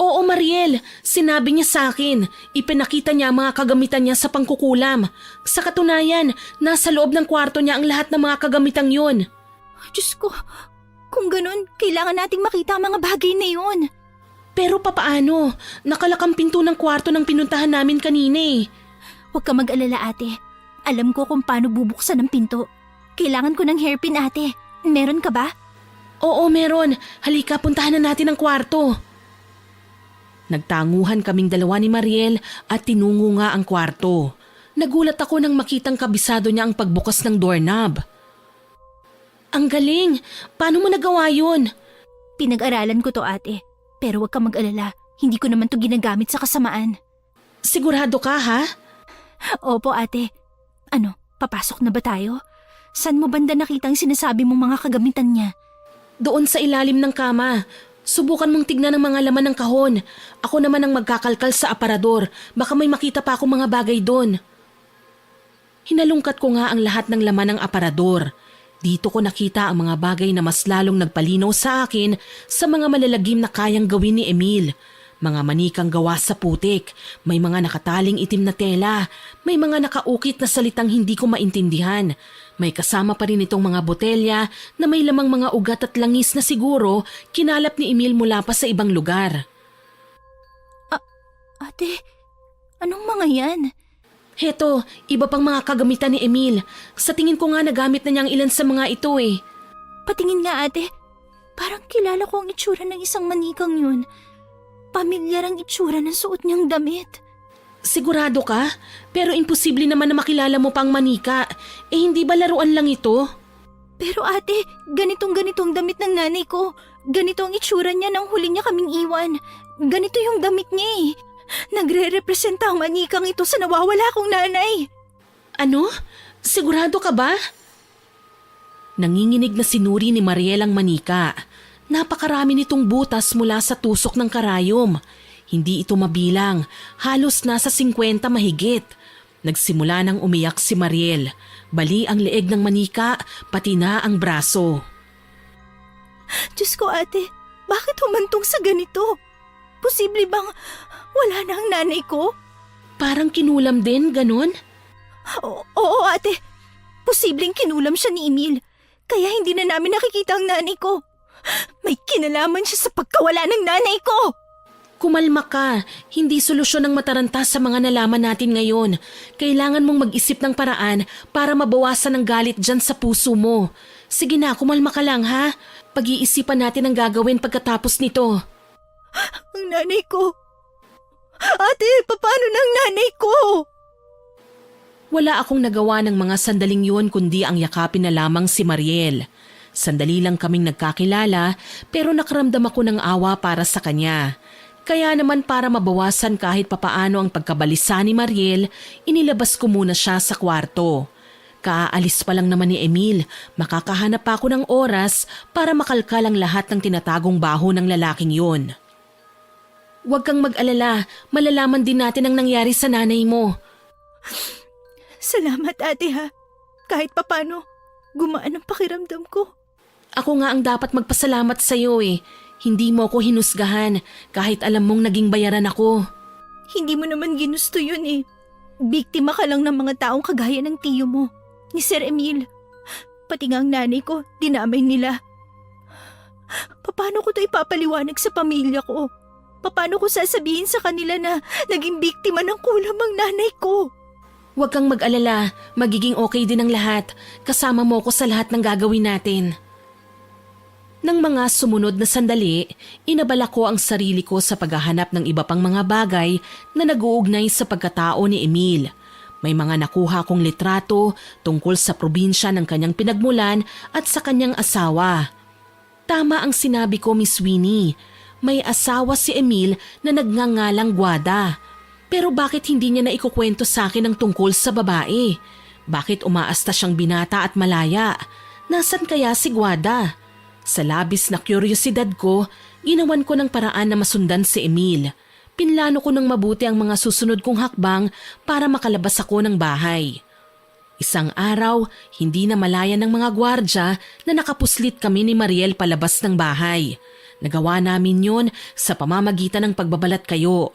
Oo, Mariel. Sinabi niya sa akin. Ipinakita niya ang mga kagamitan niya sa pangkukulam. Sa katunayan, nasa loob ng kwarto niya ang lahat ng mga kagamitang yun. Diyos ko, kung ganun, kailangan nating makita ang mga bagay na yun. Pero papaano? Nakalakang pinto ng kwarto ng pinuntahan namin kanina Huwag ka mag-alala, ate. Alam ko kung paano bubuksan ang pinto. Kailangan ko ng hairpin, ate. Meron ka ba? Oo, meron. Halika, puntahan na natin ang kwarto. Nagtanguhan kaming dalawa ni Mariel at tinungo nga ang kwarto. Nagulat ako nang makitang kabisado niya ang pagbukas ng doorknob. Ang galing! Paano mo nagawa yun? Pinag-aralan ko to, ate. Pero huwag ka mag-alala. Hindi ko naman to ginagamit sa kasamaan. Sigurado ka, ha? Opo, ate. Ano, papasok na ba tayo? Saan mo banda nakita ang sinasabi mong mga kagamitan niya? Doon sa ilalim ng kama. Subukan mong tignan ang mga laman ng kahon. Ako naman ang magkakalkal sa aparador. Baka may makita pa akong mga bagay doon. Hinalungkat ko nga ang lahat ng laman ng aparador. Dito ko nakita ang mga bagay na mas lalong nagpalinaw sa akin sa mga malalagim na kayang gawin ni Emil. Mga manikang gawa sa putik, may mga nakataling itim na tela, may mga nakaukit na salitang hindi ko maintindihan. May kasama pa rin itong mga botelya na may lamang mga ugat at langis na siguro kinalap ni Emil mula pa sa ibang lugar. Ate, anong mga yan? Heto, iba pang mga kagamitan ni Emil. Sa tingin ko nga nagamit na niya ang ilan sa mga ito eh. Patingin nga ate. Parang kilala ko ang itsura ng isang manikang yun. Pamilyar ang itsura ng suot niyang damit. Sigurado ka? Pero imposible naman na makilala mo pang manika. Eh hindi ba laruan lang ito? Pero ate, ganitong damit ng nanay ko. Ganito ang itsura niya nang huli niya kaming iwan. Ganito yung damit niya eh. Nagre-representa ang manikang ito sa nawawala kong nanay. Ano? Sigurado ka ba? Nanginginig na sinuri ni Mariel ang manika. Napakarami nitong butas mula sa tusok ng karayom. Hindi ito mabilang, halos nasa 50 mahigit. Nagsimula nang umiyak si Mariel. Bali ang leeg ng manika, pati na ang braso. Diyos ko ate, bakit humantong sa ganito? Posible bang wala na ang nanay ko? Parang kinulam din, ganon? Oo ate, posibleng kinulam siya ni Emil. Kaya hindi na namin nakikita ang nanay ko. May kinalaman siya sa pagkawala ng nanay ko. Kumalma ka, hindi solusyon ang mataranta sa mga nalaman natin ngayon. Kailangan mong mag-isip ng paraan para mabawasan ang galit dyan sa puso mo. Sige na, kumalma ka lang ha. Pag-iisipan natin ang gagawin pagkatapos nito. Ang nanay ko. Ate, paano ng nanay ko? Wala akong nagawa ng mga sandaling yun kundi ang yakapin na lamang si Mariel. Sandali lang kaming nagkakilala pero nakaramdam ako ng awa para sa kanya. Kaya naman para mabawasan kahit papaano ang pagkabalisa ni Mariel, inilabas ko muna siya sa kwarto. Kaalis pa lang naman ni Emil, makakahanap pa ako ng oras para makalkal ang lahat ng tinatagong baho ng lalaking yun. Huwag kang mag-alala, malalaman din natin ang nangyari sa nanay mo. Salamat ate ha. Kahit papano, gumaan ang pakiramdam ko. Ako nga ang dapat magpasalamat sa iyo eh. Hindi mo ako hinusgahan kahit alam mong naging bayaran ako. Hindi mo naman ginusto yun eh. Biktima ka lang ng mga taong kagaya ng tiyo mo, ni Sir Emil. Pati nga ang nanay ko, dinamay nila. Paano ko ito ipapaliwanag sa pamilya ko? Paano ko sasabihin sa kanila na naging biktima ng kulam ang nanay ko? Huwag kang mag-alala, magiging okay din ang lahat. Kasama mo ko sa lahat ng gagawin natin. Nang mga sumunod na sandali, inabala ko ang sarili ko sa paghahanap ng iba pang mga bagay na nag-uugnay sa pagkatao ni Emil. May mga nakuha kong litrato tungkol sa probinsya ng kanyang pinagmulan at sa kanyang asawa. Tama ang sinabi ko, Miss Winnie. May asawa si Emil na nagngangalang Guada. Pero bakit hindi niya na ikukwento sa akin ang tungkol sa babae? Bakit umaasta siyang binata at malaya? Nasaan kaya si Guada? Sa labis na kuryosidad ko, ginawan ko ng paraan na masundan si Emil. Pinlano ko ng mabuti ang mga susunod kong hakbang para makalabas ako ng bahay. Isang araw, hindi na malaya ng mga gwardya na nakapuslit kami ni Mariel palabas ng bahay. Nagawa namin yon sa pamamagitan ng pagbabalat kayo.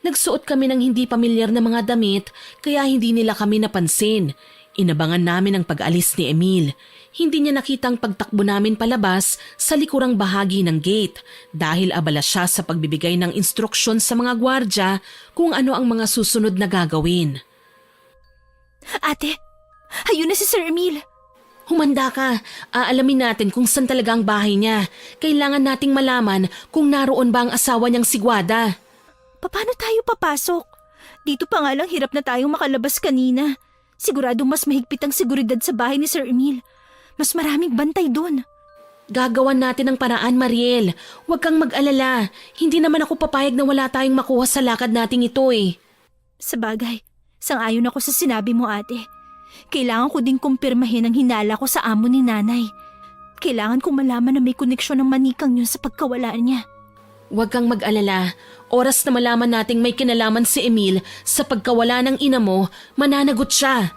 Nagsuot kami ng hindi pamilyar na mga damit kaya hindi nila kami napansin. Inabangan namin ang pag-alis ni Emil. Hindi niya nakita ang pagtakbo namin palabas sa likurang bahagi ng gate dahil abala siya sa pagbibigay ng instruksyon sa mga gwardya kung ano ang mga susunod na gagawin. Ate, ayun na si Sir Emil. Humanda ka. Aalamin natin kung saan talaga ang bahay niya. Kailangan nating malaman kung naroon ba ang asawa niyang si Guada. Paano tayo papasok? Dito pa nga lang hirap na tayong makalabas kanina. Siguradong mas mahigpit ang seguridad sa bahay ni Sir Emil. Mas maraming bantay doon. Gagawan natin ng paraan, Mariel. Huwag kang mag-alala. Hindi naman ako papayag na wala tayong makuha sa lakad nating ito eh. Sabagay, sang-ayon ako sa sinabi mo ate. Kailangan ko ding kumpirmahin ang hinala ko sa amo ni nanay. Kailangan kong malaman na may koneksyon ng manikang yun sa pagkawala niya. Huwag kang mag-alala. Oras na malaman nating may kinalaman si Emil sa pagkawala ng ina mo, mananagot siya.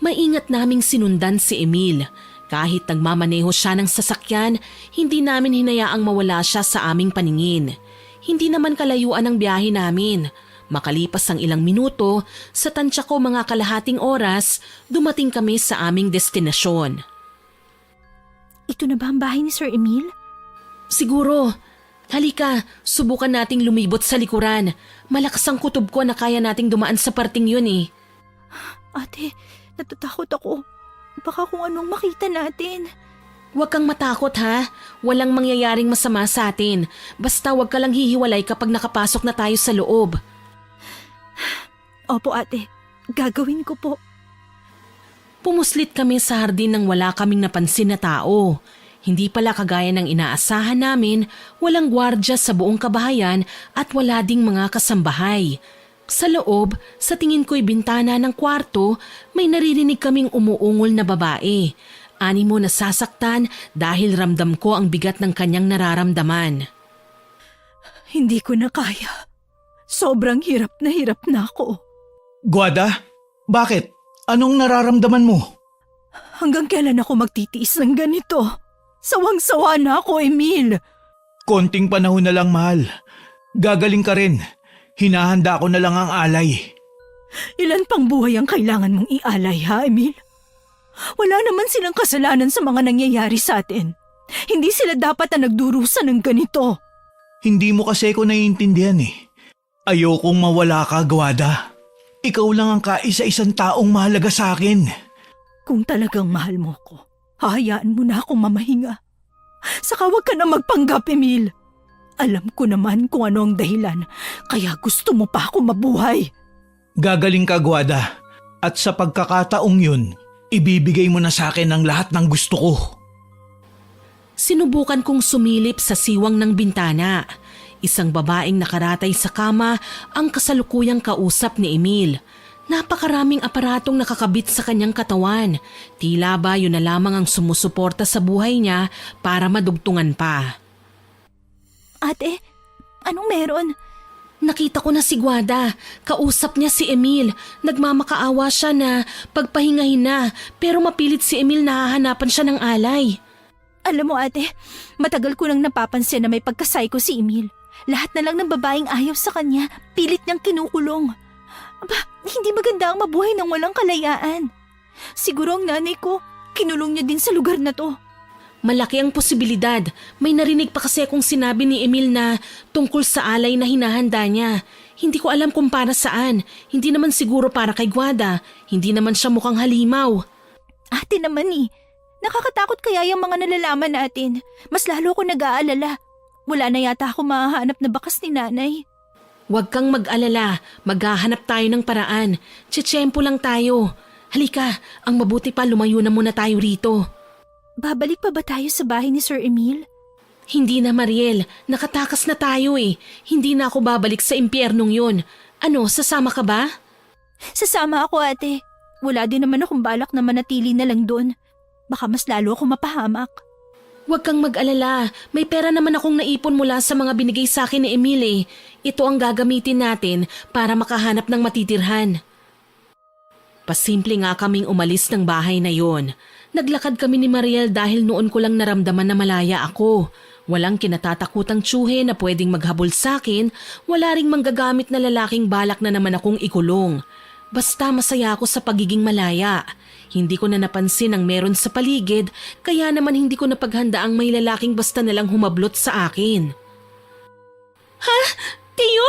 Maingat naming sinundan si Emil. Kahit nagmamaneho siya ng sasakyan, hindi namin hinayaang mawala siya sa aming paningin. Hindi naman kalayuan ang biyahe namin. Makalipas ang ilang minuto, sa tansya ko mga kalahating oras, dumating kami sa aming destinasyon. Ito na ba ang bahay ni Sir Emil? Siguro. Halika, subukan nating lumibot sa likuran. Malakas ang kutob ko na kaya nating dumaan sa parting yun eh. Ate, natatakot ako. Baka kung anong makita natin. Huwag kang matakot ha. Walang mangyayaring masama sa atin. Basta huwag ka lang hihiwalay kapag nakapasok na tayo sa loob. Opo ate, gagawin ko po. Pumuslit kami sa hardin nang wala kaming napansin na tao. Hindi pala kagaya ng inaasahan namin, walang gwardya sa buong kabahayan at wala ding mga kasambahay. Sa loob, sa tingin ko'y bintana ng kwarto, may naririnig kaming umuungol na babae. Animo nasasaktan dahil ramdam ko ang bigat ng kanyang nararamdaman. Hindi ko na kaya. Sobrang hirap na ako. Guada, bakit? Anong nararamdaman mo? Hanggang kailan ako magtitiis ng ganito? Sawang-sawa na ako, Emil. Konting panahon na lang, mahal. Gagaling ka rin. Hinahanda ko na lang ang alay. Ilan pang buhay ang kailangan mong ialay, ha, Emil? Wala naman silang kasalanan sa mga nangyayari sa atin. Hindi sila dapat na nagdurusa ng ganito. Hindi mo kasi ko naiintindihan eh. Ayokong mawala ka, Guada. Ikaw lang ang kaisa-isang taong mahalaga sa akin. Kung talagang mahal mo ko, hahayaan mo na akong mamahinga. Saka huwag ka na magpanggap, Emil. Alam ko naman kung ano ang dahilan, kaya gusto mo pa ako mabuhay. Gagaling ka, Guada. At sa pagkakataong yun, ibibigay mo na sa akin ang lahat ng gusto ko. Sinubukan kong sumilip sa siwang ng bintana. Isang babaeng nakaratay sa kama ang kasalukuyang kausap ni Emil. Napakaraming aparatong nakakabit sa kanyang katawan. Tila ba yun na lamang ang sumusuporta sa buhay niya para madugtungan pa. Ate, anong meron? Nakita ko na si Guada. Kausap niya si Emil. Nagmamakaawa siya na pagpahingahin na pero mapilit si Emil na hahanapan siya ng alay. Alam mo ate, matagal ko nang napapansin na may pagka-psycho si Emil. Lahat na lang ng babaeng ayaw sa kanya, pilit niyang kinukulong. Aba, hindi maganda ang mabuhay ng walang kalayaan. Siguro ang nanay ko, kinulong niya din sa lugar na to. Malaki ang posibilidad. May narinig pa kasi akong sinabi ni Emil na tungkol sa alay na hinahanda niya. Hindi ko alam kung para saan. Hindi naman siguro para kay Guada. Hindi naman siya mukhang halimaw. Ate naman nakakatakot kaya yung mga nalalaman natin. Mas lalo ko nag-aalala. Wala na yata ako mahahanap na bakas ni nanay. Huwag kang mag-alala. Maghahanap tayo ng paraan. Tsetsempo lang tayo. Halika, ang mabuti pa lumayo na muna tayo rito. Babalik pa ba tayo sa bahay ni Sir Emil? Hindi na, Mariel. Nakatakas na tayo eh. Hindi na ako babalik sa impyernong yun. Ano, sasama ka ba? Sasama ako ate. Wala din naman akong balak na manatili na lang doon. Baka mas lalo ako mapahamak. Huwag kang mag-alala. May pera naman akong naipon mula sa mga binigay sa akin ni Emil eh. Ito ang gagamitin natin para makahanap ng matitirhan. Pasimple nga kaming umalis ng bahay na yon. Naglakad kami ni Mariel dahil noon ko lang naramdaman na malaya ako. Walang kinatatakutang tsuhe na pwedeng maghabol sa akin, wala ring manggagamit na lalaking balak na naman akong ikulong. Basta masaya ako sa pagiging malaya. Hindi ko na napansin ang meron sa paligid, kaya naman hindi ko napaghanda ang may lalaking basta nalang humablot sa akin. Ha? Tiyo?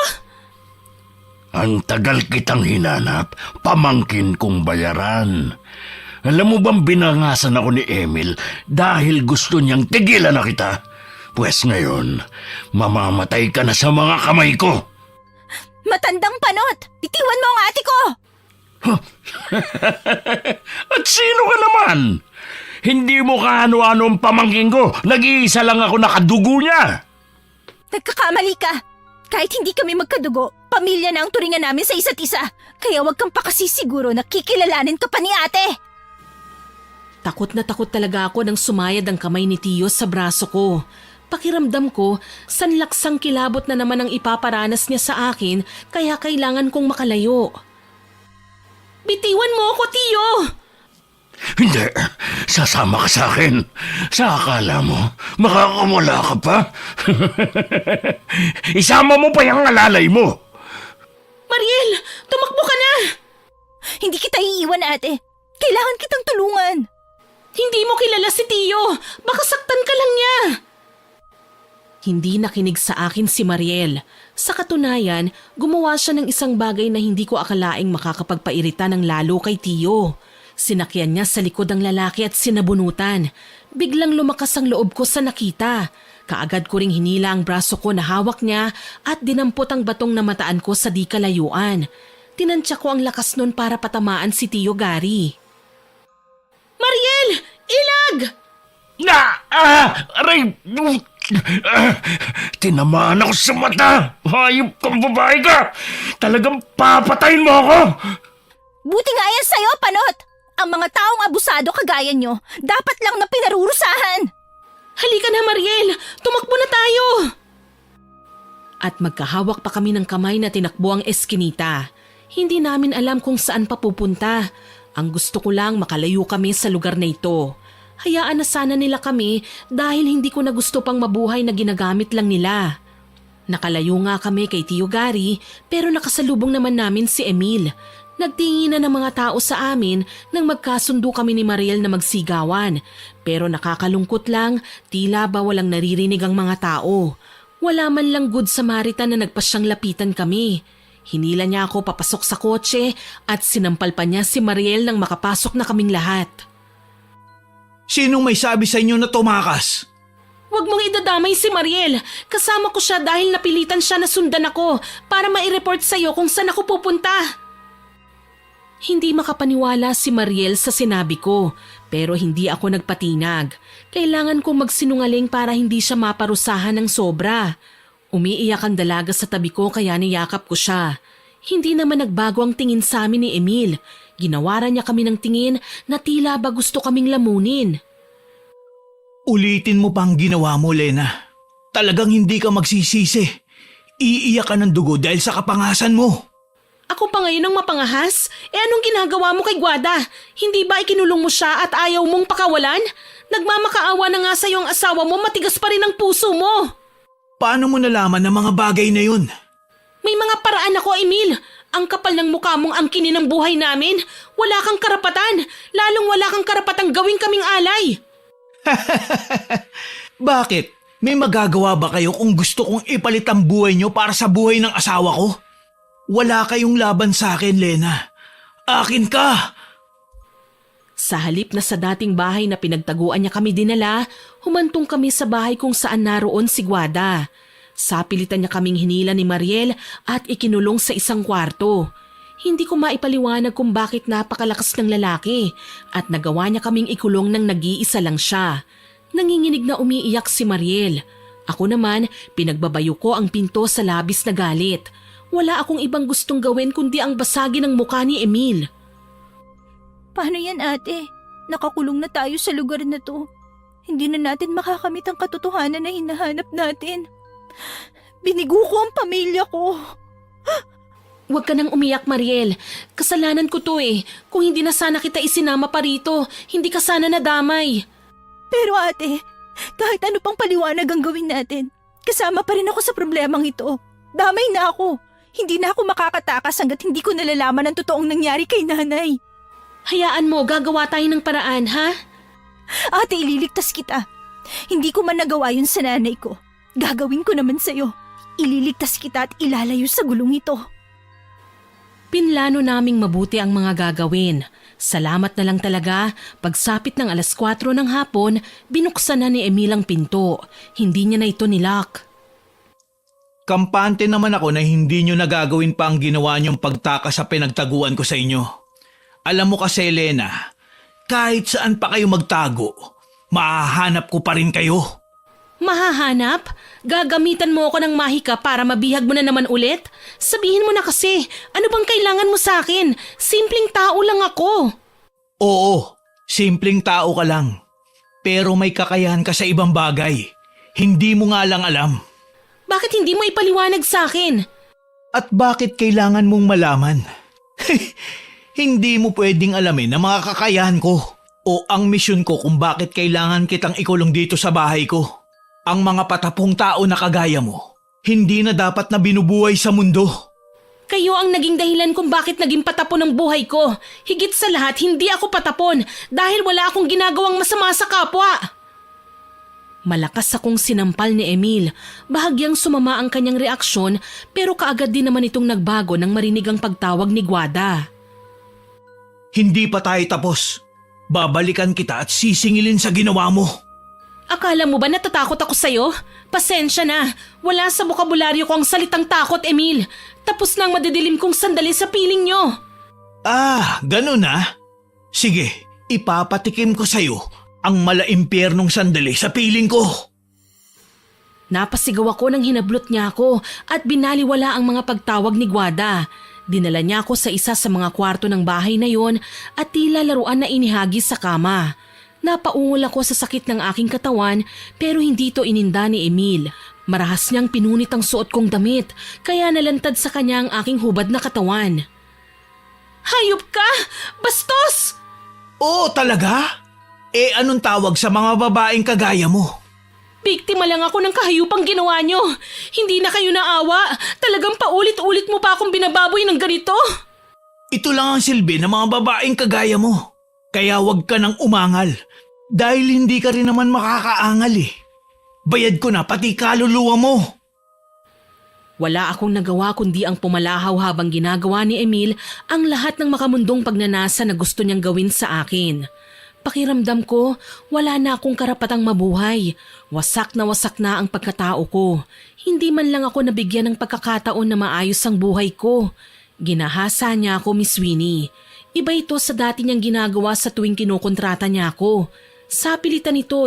Ang tagal kitang hinanap, pamangkin kong bayaran. Alam mo bang binangasan ako ni Emil dahil gusto niyang tigilan na kita? Pwes ngayon, mamamatay ka na sa mga kamay ko. Matandang panot! Itiwan mo ang ate ko! At sino ka naman? Hindi mo kaano-ano ang pamangkin ko. Nag-iisa lang ako nakadugo niya. Nagkakamali ka. Kahit hindi kami magkadugo, pamilya na ang turingan namin sa isa't isa. Kaya wag kang pakasisiguro na kikilalanin ka pa ni ate. Takot na takot talaga ako nang sumayad ang kamay ni Tiyo sa braso ko. Pakiramdam ko, sanlaksang kilabot na naman ang ipaparanas niya sa akin kaya kailangan kong makalayo. Bitiwan mo ako, Tiyo! Hindi, sasama ka sa akin. Sa akala mo, makakamula ka pa? Isama mo pa yung alalay mo. Mariel, tumakbo ka na! Hindi kita iiwan, ate. Kailangan kitang tulungan. Hindi mo kilala si Tio. Baka saktan ka lang niya. Hindi nakinig sa akin si Mariel. Sa katunayan, gumawa siya ng isang bagay na hindi ko akalaing makakapagpairita ng lalo kay Tio. Sinakyan niya sa likod ang lalaki at sinabunutan. Biglang lumakas ang loob ko sa nakita. Kaagad ko ring hinila ang braso ko na hawak niya at dinampot ang batong na mataan ko sa di kalayuan. Tinansya ko ang lakas nun para patamaan si Tio Gary. Mariel! Ilag! Aray! Tinamaan ako sa mata! Hayop kang babae ka! Talagang papatayin mo ako! Buti nga yan sa'yo, Panot! Ang mga taong abusado kagaya nyo, dapat lang na pinarurusahan! Halika na, Mariel! Tumakbo na tayo! At magkahawak pa kami ng kamay na tinakbo ang eskinita. Hindi namin alam kung saan papupunta. Ang gusto ko lang makalayo kami sa lugar na ito. Hayaan na sana nila kami dahil hindi ko na gusto pang mabuhay na ginagamit lang nila. Nakalayo nga kami kay Tio Gary pero nakasalubong naman namin si Emil. Nagtingin na ng mga tao sa amin nang magkasundo kami ni Mariel na magsigawan. Pero nakakalungkot lang, tila ba walang naririnig ang mga tao. Wala man lang good Samaritan na nagpasyang lapitan kami. Hinila niya ako papasok sa kotse at sinampal pa niya si Mariel nang makapasok na kaming lahat. Sinong may sabi sa inyo na tumakas? Huwag mong idadamay si Mariel. Kasama ko siya dahil napilitan siya na sundan ako para mai-report sa'yo kung saan ako pupunta. Hindi makapaniwala si Mariel sa sinabi ko, pero hindi ako nagpatinag. Kailangan kong magsinungaling para hindi siya maparusahan ng sobra. Umiiyak ang dalaga sa tabi ko kaya niyakap ko siya. Hindi naman nagbago ang tingin sa amin ni Emil. Ginawaran niya kami ng tingin na tila ba gusto kaming lamunin. Ulitin mo pang ginawa mo, Lena. Talagang hindi ka magsisisi. Iiyak ka ng dugo dahil sa kapangasan mo. Ako pa ngayon ang mapangahas? Anong ginagawa mo kay Guada? Hindi ba ikinulong mo siya at ayaw mong pakawalan? Nagmamakaawa na nga sa'yo ang asawa mo, matigas pa rin ang puso mo. Paano mo nalaman ang mga bagay na yun? May mga paraan ako, Emil. Ang kapal ng mukha mong angkinin ng buhay namin. Wala kang karapatan. Lalong wala kang karapatang gawin kaming alay. Bakit? May magagawa ba kayo kung gusto kong ipalit ang buhay nyo para sa buhay ng asawa ko? Wala kayong laban sa akin, Lena. Akin ka! Sa halip na sa dating bahay na pinagtaguan niya kami dinala, humantong kami sa bahay kung saan naroon si Guada. Sapilitan niya kaming hinila ni Mariel at ikinulong sa isang kwarto. Hindi ko maipaliwanag kung bakit napakalakas ng lalaki at nagawa niya kaming ikulong nang nag-iisa lang siya. Nanginginig na umiiyak si Mariel. Ako naman, pinagbabayo ko ang pinto sa labis na galit. Wala akong ibang gustong gawin kundi ang basagin ang mukha ni Emil. Paano yan, ate? Nakakulong na tayo sa lugar na to. Hindi na natin makakamit ang katotohanan na hinahanap natin. Binigo ko ang pamilya ko. Huwag ka nang umiyak, Mariel. Kasalanan ko to eh. Kung hindi na sana kita isinama pa rito, hindi ka sana nadamay. Pero ate, kahit ano pang paliwanag ang gawin natin, kasama pa rin ako sa problemang ito. Damay na ako. Hindi na ako makakatakas hanggat hindi ko nalalaman ang totoong nangyari kay nanay. Hayaan mo, gagawa tayo ng paraan, ha? Ate, ililigtas kita. Hindi ko man nagawa yun sa nanay ko. Gagawin ko naman sa'yo. Ililigtas kita at ilalayo sa gulong ito. Pinlano naming mabuti ang mga gagawin. Salamat na lang talaga, pagsapit ng 4:00 ng hapon, binuksan na ni Emil ang pinto. Hindi niya na ito nilock. Kampante naman ako na hindi nyo nagagawin pa ang ginawa nyong pagtaka sa pinagtaguan ko sa inyo. Alam mo kasi, Lena, kahit saan pa kayo magtago, mahahanap ko pa rin kayo. Mahahanap? Gagamitan mo ako ng mahika para mabihag mo na naman ulit? Sabihin mo na kasi, ano bang kailangan mo sa akin? Simpleng tao lang ako. Oo, simpleng tao ka lang. Pero may kakayahan ka sa ibang bagay. Hindi mo nga lang alam. Bakit hindi mo ipaliwanag sa akin? At bakit kailangan mong malaman? Hindi mo pwedeng alamin ang mga kakayahan ko. O ang misyon ko kung bakit kailangan kitang ikulong dito sa bahay ko? Ang mga patapong tao na kagaya mo, hindi na dapat na binubuhay sa mundo. Kayo ang naging dahilan kung bakit naging patapon ang buhay ko. Higit sa lahat, hindi ako patapon dahil wala akong ginagawang masama sa kapwa. Malakas akong sinampal ni Emil. Bahagyang sumama ang kanyang reaksyon pero kaagad din naman itong nagbago nang marinig ang pagtawag ni Guada. Hindi pa tayo tapos. Babalikan kita at sisingilin sa ginawa mo. Akala mo ba natatakot ako sa'yo? Pasensya na. Wala sa bokabularyo ko ang salitang takot, Emil. Tapos na ang madidilim kong sandali sa piling nyo. Ganun na? Sige, ipapatikim ko sa'yo ang malaimpyernong sandali sa piling ko. Napasigaw ako nang hinablot niya ako at binaliwala ang mga pagtawag ni Guada. Dinala niya ako sa isa sa mga kwarto ng bahay na yon at tila laruan na inihagi sa kama. Napaungol ako sa sakit ng aking katawan pero hindi ito ininda ni Emil. Marahas niyang pinunit ang suot kong damit kaya nalantad sa kanya ang aking hubad na katawan. Hayop ka! Bastos! Oo, talaga? Anong tawag sa mga babaeng kagaya mo? Biktima lang ako ng kahayupang ginawa niyo. Hindi na kayo naawa. Talagang paulit-ulit mo pa akong binababoy ng ganito. Ito lang ang silbi ng mga babaeng kagaya mo. Kaya wag ka nang umangal. Dahil hindi ka rin naman makakaangal eh. Bayad ko na pati kaluluwa mo. Wala akong nagawa kundi ang pumalahaw habang ginagawa ni Emil ang lahat ng makamundong pagnanasa na gusto niyang gawin sa akin. Pakiramdam ko, wala na akong karapatang mabuhay. Wasak na ang pagkatao ko. Hindi man lang ako nabigyan ng pagkakataon na maayos ang buhay ko. Ginahasa niya ako, Miss Winnie. Iba ito sa dati niyang ginagawa sa tuwing kinukontrata niya ako. Sapilitan ito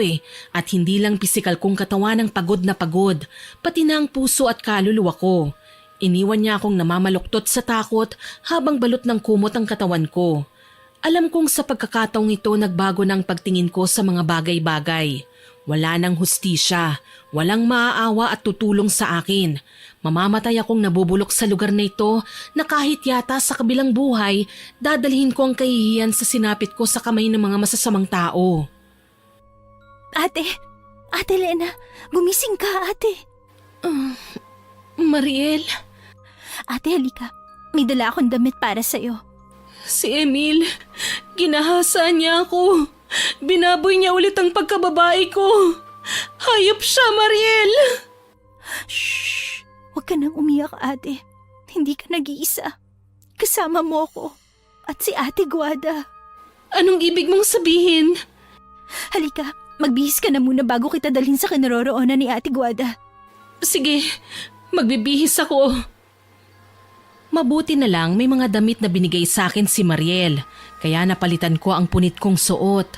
at hindi lang pisikal kong katawan ang pagod na pagod, pati na ang puso at kaluluwa ko. Iniwan niya akong namamaluktot sa takot habang balot ng kumot ang katawan ko. Alam kong sa pagkakataong ito nagbago ng pagtingin ko sa mga bagay-bagay. Wala nang hustisya, walang maaawa at tutulong sa akin. Mamamatay akong nabubulok sa lugar na ito na kahit yata sa kabilang buhay, dadalhin ko ang kahihiyan sa sinapit ko sa kamay ng mga masasamang tao. Ate Lena, gumising ka, ate. Mariel, Ate, halika. May dala akong damit para sa'yo. si Emil, ginahasa niya ako. Binaboy niya ulit ang pagkababae ko. Hayop siya, Mariel! Shh! Huwag ka nang umiyak, ate. Hindi ka nag-iisa. Kasama mo ako. At si Ate Guada. Anong ibig mong sabihin? Halika, magbihis ka na muna bago kita dalhin sa kinaroroonan ni Ate Guada. Sige, magbibihis ako. Mabuti na lang may mga damit na binigay sa akin si Mariel, kaya napalitan ko ang punit kong suot.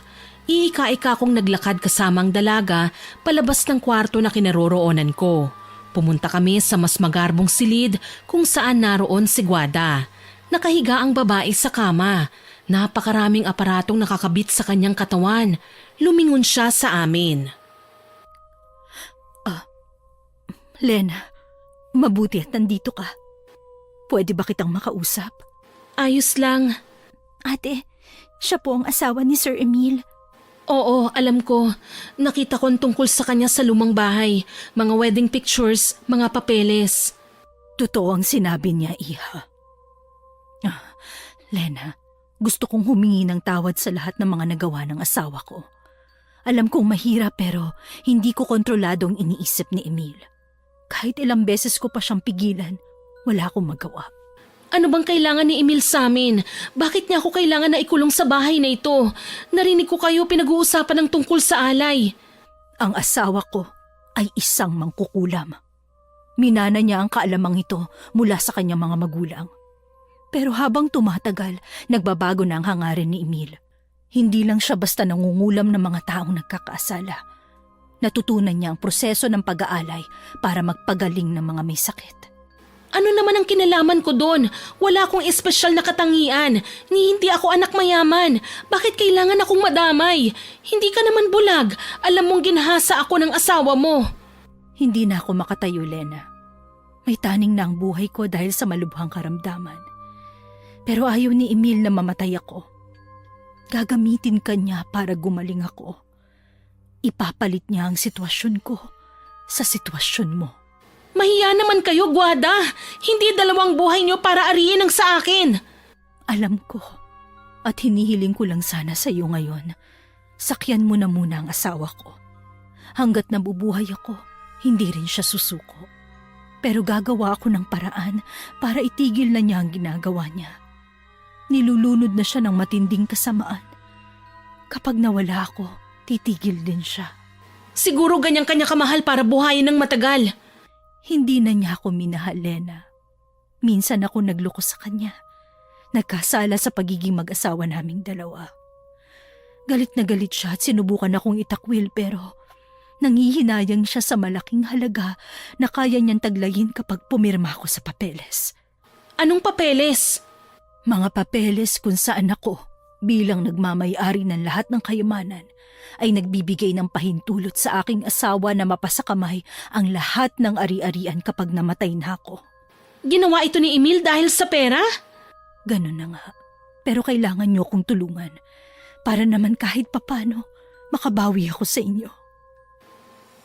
Iika-ika kong naglakad kasama ang dalaga palabas ng kwarto na kinaroroonan ko. Pumunta kami sa mas magarbong silid kung saan naroon si Guada. Nakahiga ang babae sa kama. Napakaraming aparatong nakakabit sa kanyang katawan. Lumingon siya sa amin. Lena, mabuti at nandito ka. Pwede ba kitang makausap? Ayos lang. Ate, siya po ang asawa ni Sir Emil. Oo, alam ko. Nakita ko ang tungkol sa kanya sa lumang bahay. Mga wedding pictures, mga papeles. Totoo ang sinabi niya, Iha. Lena, gusto kong humingi ng tawad sa lahat ng mga nagawa ng asawa ko. Alam kong mahirap pero hindi ko kontrolado ang iniisip ni Emil. Kahit ilang beses ko pa siyang pigilan, wala akong magawa. Ano bang kailangan ni Emil sa amin? Bakit niya ako kailangan na ikulong sa bahay na ito? Narinig ko kayo pinag-uusapan ng tungkol sa alay. Ang asawa ko ay isang mangkukulam. Minana niya ang kaalamang ito mula sa kanyang mga magulang. Pero habang tumatagal, nagbabago na ang hangarin ni Emil. Hindi lang siya basta nangungulam ng mga taong nagkakasala. Natutunan niya ang proseso ng pag-aalay para magpagaling ng mga may sakit. Ano naman ang kinalaman ko doon? Wala akong espesyal na katangian. Hindi ako anak mayaman. Bakit kailangan akong madamay? Hindi ka naman bulag. Alam mong ginahasa ako ng asawa mo. Hindi na ako makatayo, Lena. May taning na ang buhay ko dahil sa malubhang karamdaman. Pero ayaw ni Emil na mamatay ako. gagamitin ka niya para gumaling ako. Ipapalit niya ang sitwasyon ko sa sitwasyon mo. Mahiya naman kayo, Guada. Hindi dalawang buhay niyo para ariin ang sa akin. Alam ko, at hinihiling ko lang sana sa iyo ngayon. Sakyan mo na muna ang asawa ko. Hanggat nabubuhay ako, hindi rin siya susuko. Pero gagawa ako ng paraan para itigil na niya ang ginagawa niya. Nilulunod na siya ng matinding kasamaan. Kapag nawala ako, titigil din siya. Siguro ganyang kanya kamahal para buhayin ng matagal. Hindi na niya ako minahal, Lena. Minsan ako nagloko sa kanya. Nagkasala sa pagiging mag-asawa naming dalawa. Galit na galit siya at sinubukan akong itakwil pero nangihinayang siya sa malaking halaga na kaya niyang taglayin kapag pumirma ako sa papeles. Anong papeles? Mga papeles kung saan ako, bilang nagmamay-ari ng lahat ng kayamanan, ay nagbibigay ng pahintulot sa aking asawa na mapasakamay ang lahat ng ari-arian kapag namatay na ako. Ginawa ito ni Emil dahil sa pera? Ganun na nga. Pero kailangan niyo akong tulungan para naman kahit papano makabawi ako sa inyo.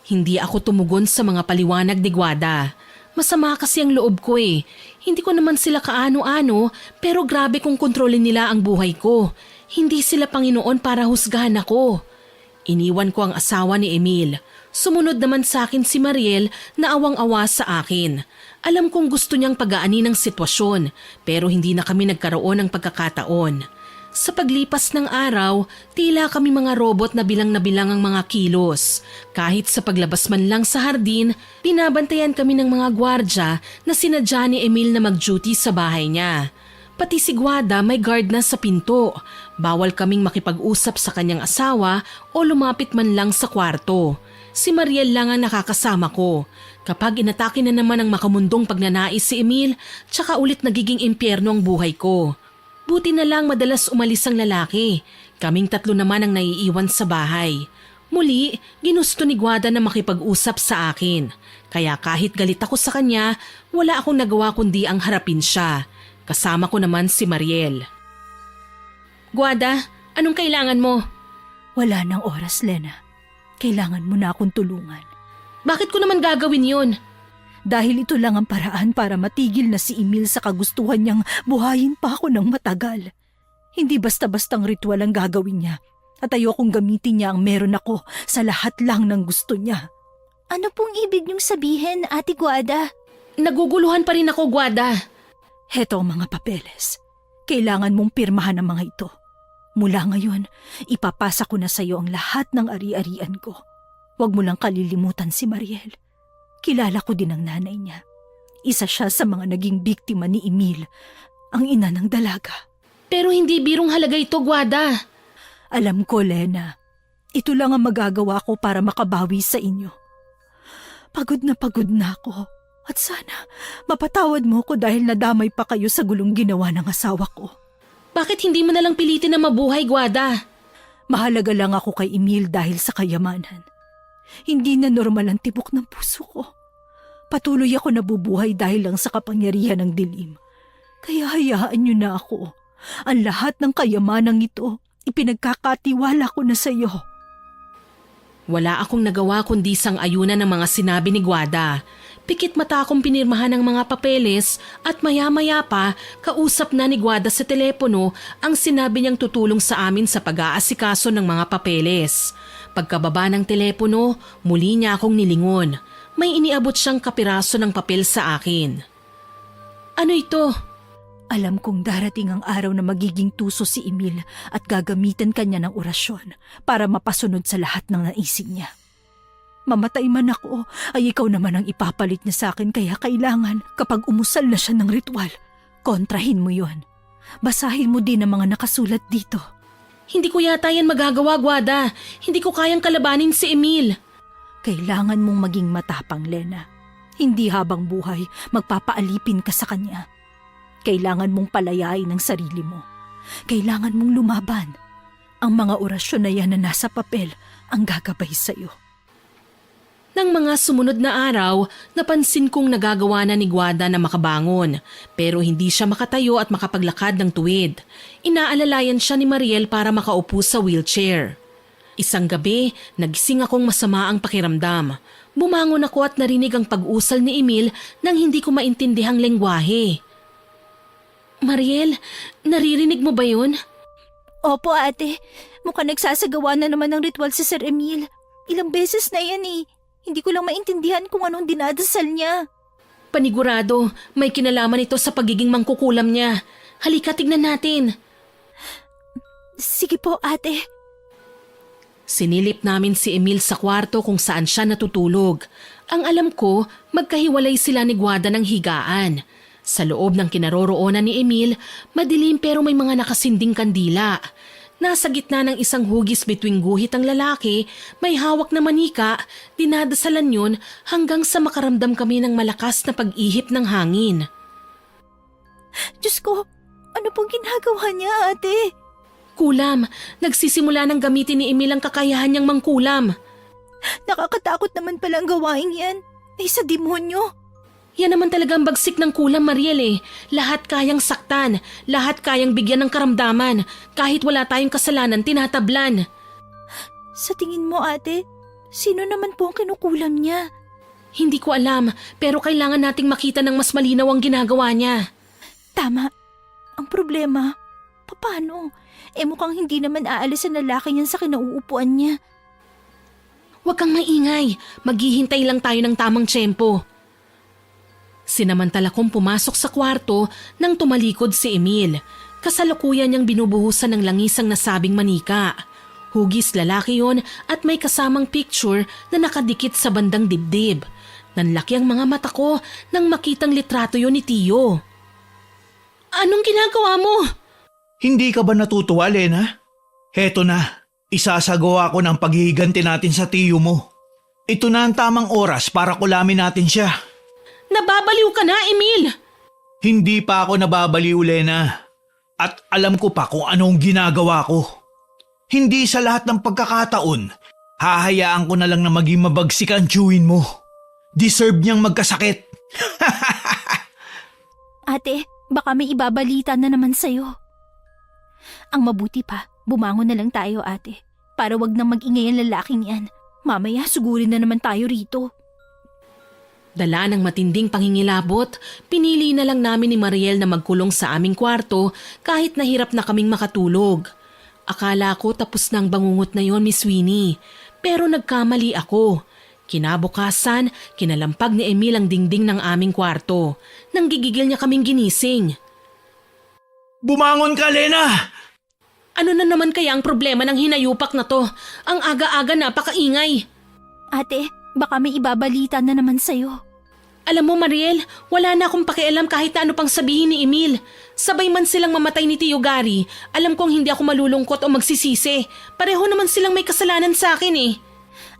Hindi ako tumugon sa mga paliwanag ni Guada. Masama kasi ang loob ko eh. Hindi ko naman sila kaano-ano pero grabe kung kontrolin nila ang buhay ko. Hindi sila Panginoon para husgahan ako. Iniwan ko ang asawa ni Emil. Sumunod naman sa akin si Mariel na awang-awa sa akin. Alam kong gusto niyang pag-aani ng sitwasyon pero hindi na kami nagkaroon ng pagkakataon. Sa paglipas ng araw, tila kami mga robot na bilang ang mga kilos. Kahit sa paglabas man lang sa hardin, binabantayan kami ng mga gwardya na sinadya ni Emil na mag-duty sa bahay niya. Pati si Guada may guard na sa pinto. Bawal kaming makipag-usap sa kanyang asawa o lumapit man lang sa kwarto. Si Mariel lang ang nakakasama ko. Kapag inatake na naman ang makamundong pagnanais si Emil, tsaka ulit nagiging impyerno ang buhay ko. Buti na lang madalas umalis ang lalaki. Kaming tatlo naman ang naiiwan sa bahay. Muli, ginusto ni Guada na makipag-usap sa akin. Kaya kahit galit ako sa kanya, wala akong nagawa kundi ang harapin siya. Kasama ko naman si Mariel. Guada, anong kailangan mo? Wala nang oras, Lena. Kailangan mo na akong tulungan. Bakit ko naman gagawin yun? Dahil ito lang ang paraan para matigil na si Emil sa kagustuhan niyang buhayin pa ako ng matagal. Hindi basta-bastang ritual ang gagawin niya at ayokong gamitin niya ang meron ako sa lahat lang ng gusto niya. Ano pong ibig niyong sabihin, Ate Guada? Naguguluhan pa rin ako, Guada. Heto ang mga papeles. Kailangan mong pirmahan ang mga ito. Mula ngayon, ipapasa ko na sa iyo ang lahat ng ari-arian ko. Huwag mo lang kalilimutan si Mariel. Kilala ko din ang nanay niya. Isa siya sa mga naging biktima ni Emil, ang ina ng dalaga. Pero hindi birong halaga ito, Guada. Alam ko, Lena. Ito lang ang magagawa ko para makabawi sa inyo. Pagod na ako. At sana mapatawad mo ko dahil nadamay pa kayo sa gulong ginawa ng asawa ko. Bakit hindi mo nalang pilitin na mabuhay, Guada? Mahalaga lang ako kay Emil dahil sa kayamanan. Hindi na normal ang tibok ng puso ko. Patuloy ako nabubuhay dahil lang sa kapangyarihan ng dilim. Kaya hayaan niyo na ako. Ang lahat ng kayamanang ito, ipinagkakatiwala ko na sa iyo. Wala akong nagawa kundi sang-ayunan ng mga sinabi ni Guada. Pikit mata akong pinirmahan ng mga papeles at maya-maya pa kausap na ni Guada sa telepono ang sinabi niyang tutulong sa amin sa pag-aasikaso ng mga papeles. Pagkababa ng telepono, muli niya akong nilingon. May iniabot siyang kapiraso ng papel sa akin. Ano ito? Alam kong darating ang araw na magiging tuso si Emil at gagamitan kanya ng orasyon para mapasunod sa lahat ng naisip niya. Mamatay man ako, ay ikaw naman ang ipapalit niya sa akin kaya kailangan kapag umusal na siya ng ritual, kontrahin mo yon. Basahin mo din ang mga nakasulat dito. Hindi ko yata yan magagawa, Guada. Hindi ko kayang kalabanin si Emil. Kailangan mong maging matapang, Lena. Hindi habang buhay magpapaalipin ka sa kanya. Kailangan mong palayain ang sarili mo. Kailangan mong lumaban. Ang mga orasyon na yan na nasa papel ang gagabay sa'yo. Nang mga sumunod na araw, napansin kong nagagawa na ni Guada na makabangon, pero hindi siya makatayo at makapaglakad ng tuwid. Inaalalayan siya ni Mariel para makaupo sa wheelchair. Isang gabi, nagising akong masama ang pakiramdam. Bumangon ako at narinig ang pag-usal ni Emil nang hindi ko maintindihang lengguwahe. Mariel, naririnig mo ba yun? Opo ate, mukhang nagsasagawa na naman ng ritual si Sir Emil. Ilang beses na yan eh. Hindi ko lang maintindihan kung anong dinadasal niya. Panigurado, may kinalaman ito sa pagiging mangkukulam niya. Halika, tignan natin. Sige po ate. Sinilip namin si Emil sa kwarto kung saan siya natutulog. Ang alam ko, magkahiwalay sila ni Guada ng higaan. Sa loob ng kinaroroonan ni Emil, madilim pero may mga nakasinding kandila. Nasa gitna ng isang hugis between guhit ang lalaki, may hawak na manika, dinadasalan yun hanggang sa makaramdam kami ng malakas na pag-ihip ng hangin. Diyos ko, ano pong ginagawa niya ate? Kulam, nagsisimula ng gamitin ni Emil ang kakayahan niyang mangkulam. Nakakatakot naman palang gawain yan. Ay sa demonyo. Yan naman talagang bagsik ng kulam, Mariel eh. Lahat kayang saktan, lahat kayang bigyan ng karamdaman. Kahit wala tayong kasalanan, tinatablan. Sa tingin mo ate, sino naman po ang kinukulam niya? Hindi ko alam, pero kailangan nating makita ng mas malinaw ang ginagawa niya. Tama. Ang problema, paano? Mukhang hindi naman aalis ang lalaki niyan sa kinauupuan niya. Huwag kang maingay, maghihintay lang tayo ng tamang tiyempo. Sinamantala kong pumasok sa kwarto nang tumalikod si Emil. Kasalukuyan niyang binubuhusan ng langisang nasabing manika. Hugis lalaki yon at may kasamang picture na nakadikit sa bandang dibdib. Nanlaki ang mga mata ko nang makitang litrato yon ni Tio. Anong ginagawa mo? Hindi ka ba natutuwa, Lena? Heto na, isasagawa ko ng paghihiganti natin sa tiyo mo. Ito na ang tamang oras para kulamin natin siya. Nababaliw ka na, Emil! Hindi pa ako nababaliw, Lena. At alam ko pa kung anong ginagawa ko. Hindi sa lahat ng pagkakataon, hahayaan ko na lang na maging mabagsik ang chewin mo. Deserve niyang magkasakit. Ate, baka may ibabalita na naman sa'yo. Ang mabuti pa, bumangon na lang tayo ate. Para wag nang mag-ingay ang lalaking yan. Mamaya sugurin na naman tayo rito. Dala ng matinding pangingilabot, pinili na lang namin ni Mariel na magkulong sa aming kwarto kahit nahirap na kaming makatulog. Akala ko tapos na ang bangungot na yon, Miss Winnie. Pero nagkamali ako. Kinabukasan, kinalampag ni Emil ang dingding ng aming kwarto. Nang gigigil niya kaming ginising. Bumangon ka, Lena! Ano na naman kaya ang problema ng hinayupak na to? Ang aga-aga napakaingay. Ate, baka may ibabalita na naman sa'yo. Alam mo, Mariel, wala na akong pakialam kahit na ano pang sabihin ni Emil. Sabay man silang mamatay ni Tio Gary, alam kong hindi ako malulungkot o magsisisi. Pareho naman silang may kasalanan sa akin eh.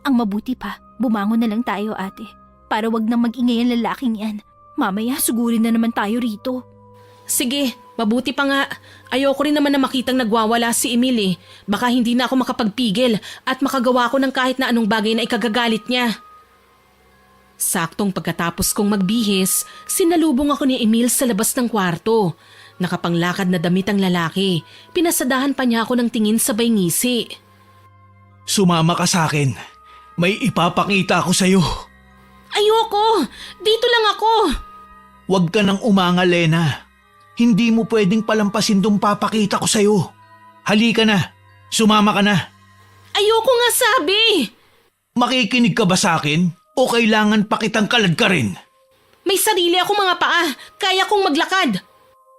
Ang mabuti pa, bumangon na lang tayo ate. Para wag nang mag-ingay ang lalaking yan. Mamaya sugurin na naman tayo rito. Sige, mabuti pa nga. Ayoko rin naman na makitang nagwawala si Emil eh. Baka hindi na ako makapagpigil at makagawa ko ng kahit na anong bagay na ikagagalit niya. Saktong pagkatapos kong magbihis, sinalubong ako ni Emil sa labas ng kwarto. Nakapanglakad na damit ang lalaki. Pinasadahan pa niya ako ng tingin sabay ngisi. Sumama ka sa akin. May ipapakita ako sa'yo. Ayoko! Dito lang ako! Huwag ka nang umanga, Lena. Hindi mo pwedeng palampasin tong papakita ko sa'yo. Halika na. Sumama ka na. Ayoko nga sabi! Makikinig ka ba sa akin? O kailangan pa kitang kalad ka rin? May sarili ako mga paa. Kaya kong maglakad.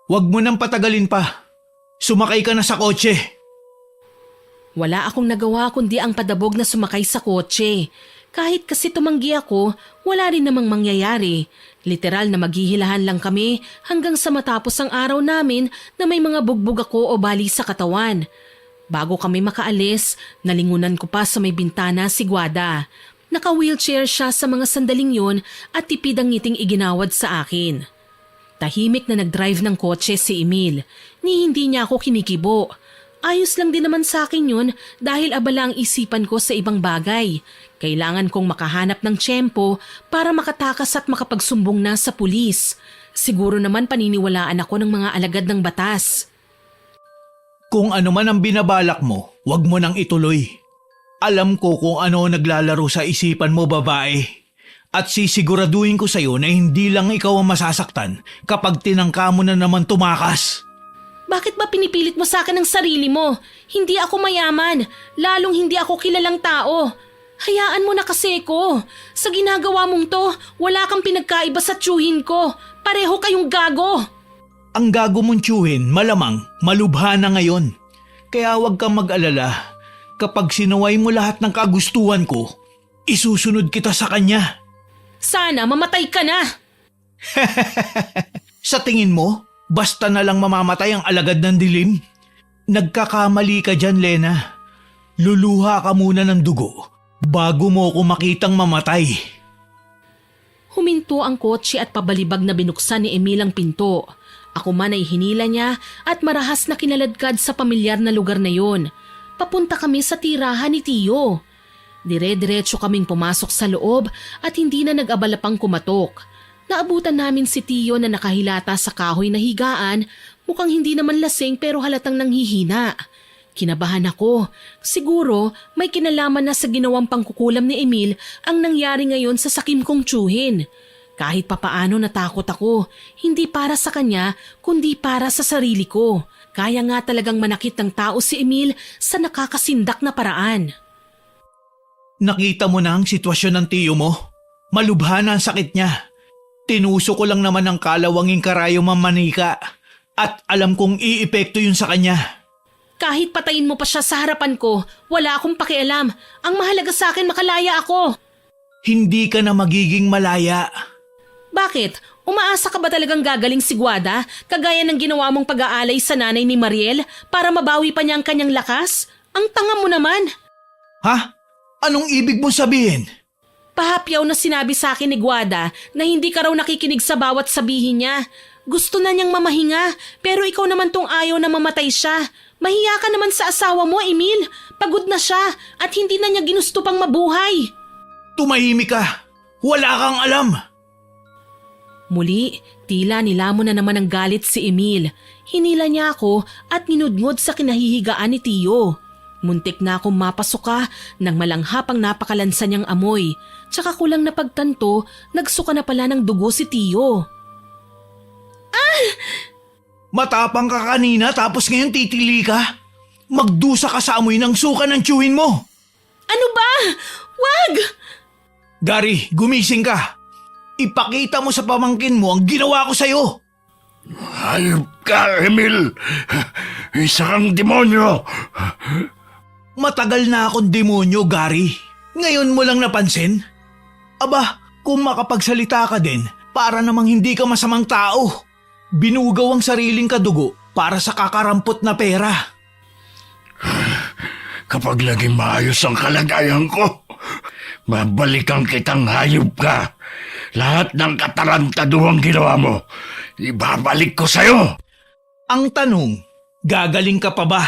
Huwag mo nang patagalin pa. Sumakay ka na sa kotse. Wala akong nagawa kundi ang padabog na sumakay sa kotse. Kahit kasi tumanggi ako, wala rin namang mangyayari. Literal na maghihilahan lang kami hanggang sa matapos ang araw namin na may mga bugbog ako o bali sa katawan. Bago kami makaalis, nalingunan ko pa sa may bintana si Guada. Naka-wheelchair siya sa mga sandaling yon at tipid ang ngiting iginawad sa akin. Tahimik na nag-drive ng kotse si Emil, ni hindi niya ako kinikibo. Ayos lang din naman sa akin yun dahil abala ang isipan ko sa ibang bagay. Kailangan kong makahanap ng tiyempo para makatakas at makapagsumbong na sa pulis. Siguro naman paniniwalaan ako ng mga alagad ng batas. Kung ano man ang binabalak mo, wag mo nang ituloy. Alam ko kung ano naglalaro sa isipan mo, babae. At sisiguraduhin ko sa'yo na hindi lang ikaw ang masasaktan kapag tinangka mo na naman tumakas. Bakit ba pinipilit mo sa akin ang sarili mo? Hindi ako mayaman, lalong hindi ako kilalang tao. Hayaan mo na kasi ko. Sa ginagawa mong to, wala kang pinagkaiba sa tiyuhin ko. Pareho kayong gago. Ang gago mong tiyuhin, malamang, malubha na ngayon. Kaya huwag kang mag-alala. Kapag sinuway mo lahat ng kagustuhan ko, isusunod kita sa kanya. Sana mamatay ka na. Sa tingin mo, basta na lang mamamatay ang alagad ng dilim? Nagkakamali ka dyan, Lena. Luluha ka muna ng dugo bago mo ako makitang mamatay. Huminto ang kotse at pabalibag na binuksan ni Emil ang pinto. Ako man ay hinila niya at marahas na kinaladkad sa pamilyar na lugar na yon. Papunta kami sa tirahan ni Tiyo. Dire-diretso kaming pumasok sa loob at hindi na nag-abala pang kumatok. Naabutan namin si Tiyo na nakahilata sa kahoy na higaan, mukhang hindi naman lasing pero halatang nanghihina. Kinabahan ako. Siguro may kinalaman na sa ginawang pangkukulam ni Emil ang nangyari ngayon sa sakim kong tiyuhin. Kahit papaano natakot ako, hindi para sa kanya kundi para sa sarili ko. Kaya nga talagang manakit ng tao si Emil sa nakakasindak na paraan. Nakita mo na ang sitwasyon ng tiyo mo? Malubha na ang sakit niya. Tinuso ko lang naman ang kalawanging karayo mamanika at alam kong iepekto yun sa kanya. Kahit patayin mo pa siya sa harapan ko, wala akong pakialam. Ang mahalaga sa akin makalaya ako. Hindi ka na magiging malaya. Bakit? Umaasa ka ba talagang gagaling si Guada kagaya ng ginawa mong pag-aalay sa nanay ni Mariel para mabawi pa niya ang kanyang lakas? Ang tanga mo naman. Ha? Anong ibig mong sabihin? Pahapyaw na sinabi sa akin ni Guada na hindi ka raw nakikinig sa bawat sabihin niya. Gusto na niyang mamahinga pero ikaw naman tong ayaw na mamatay siya. Mahiya ka naman sa asawa mo, Emil. Pagod na siya at hindi na niya ginusto pang mabuhay. Tumahimik ka. Wala kang alam. Muli, tila nilamon na naman ng galit si Emil. Hinila niya ako at ninudngod sa kinahihigaan ni Tiyo. Muntik na akong mapasuka nang malanghap ang napakalansa niyang amoy. Tsaka ko lang napagtanto, nagsuka na pala ng dugo si Tiyo. Matapang ka kanina tapos ngayon titili ka? Magdusa ka sa amoy ng suka ng tiyuhin mo. Ano ba? Wag! Gary, gumising ka. Ipakita mo sa pamangkin mo ang ginawa ko sa'yo. Hayop ka, Emil! Isa kang demonyo! Matagal na akong demonyo, Gary. Ngayon mo lang napansin? Aba, kung makapagsalita ka din, para namang hindi ka masamang tao. Binugaw ang sariling kadugo para sa kakarampot na pera. Kapag laging maayos ang kalagayan ko, babalikan kitang hayop ka. Lahat ng katarantaduhang ginawa mo, ibabalik ko sa'yo. Ang tanong, gagaling ka pa ba?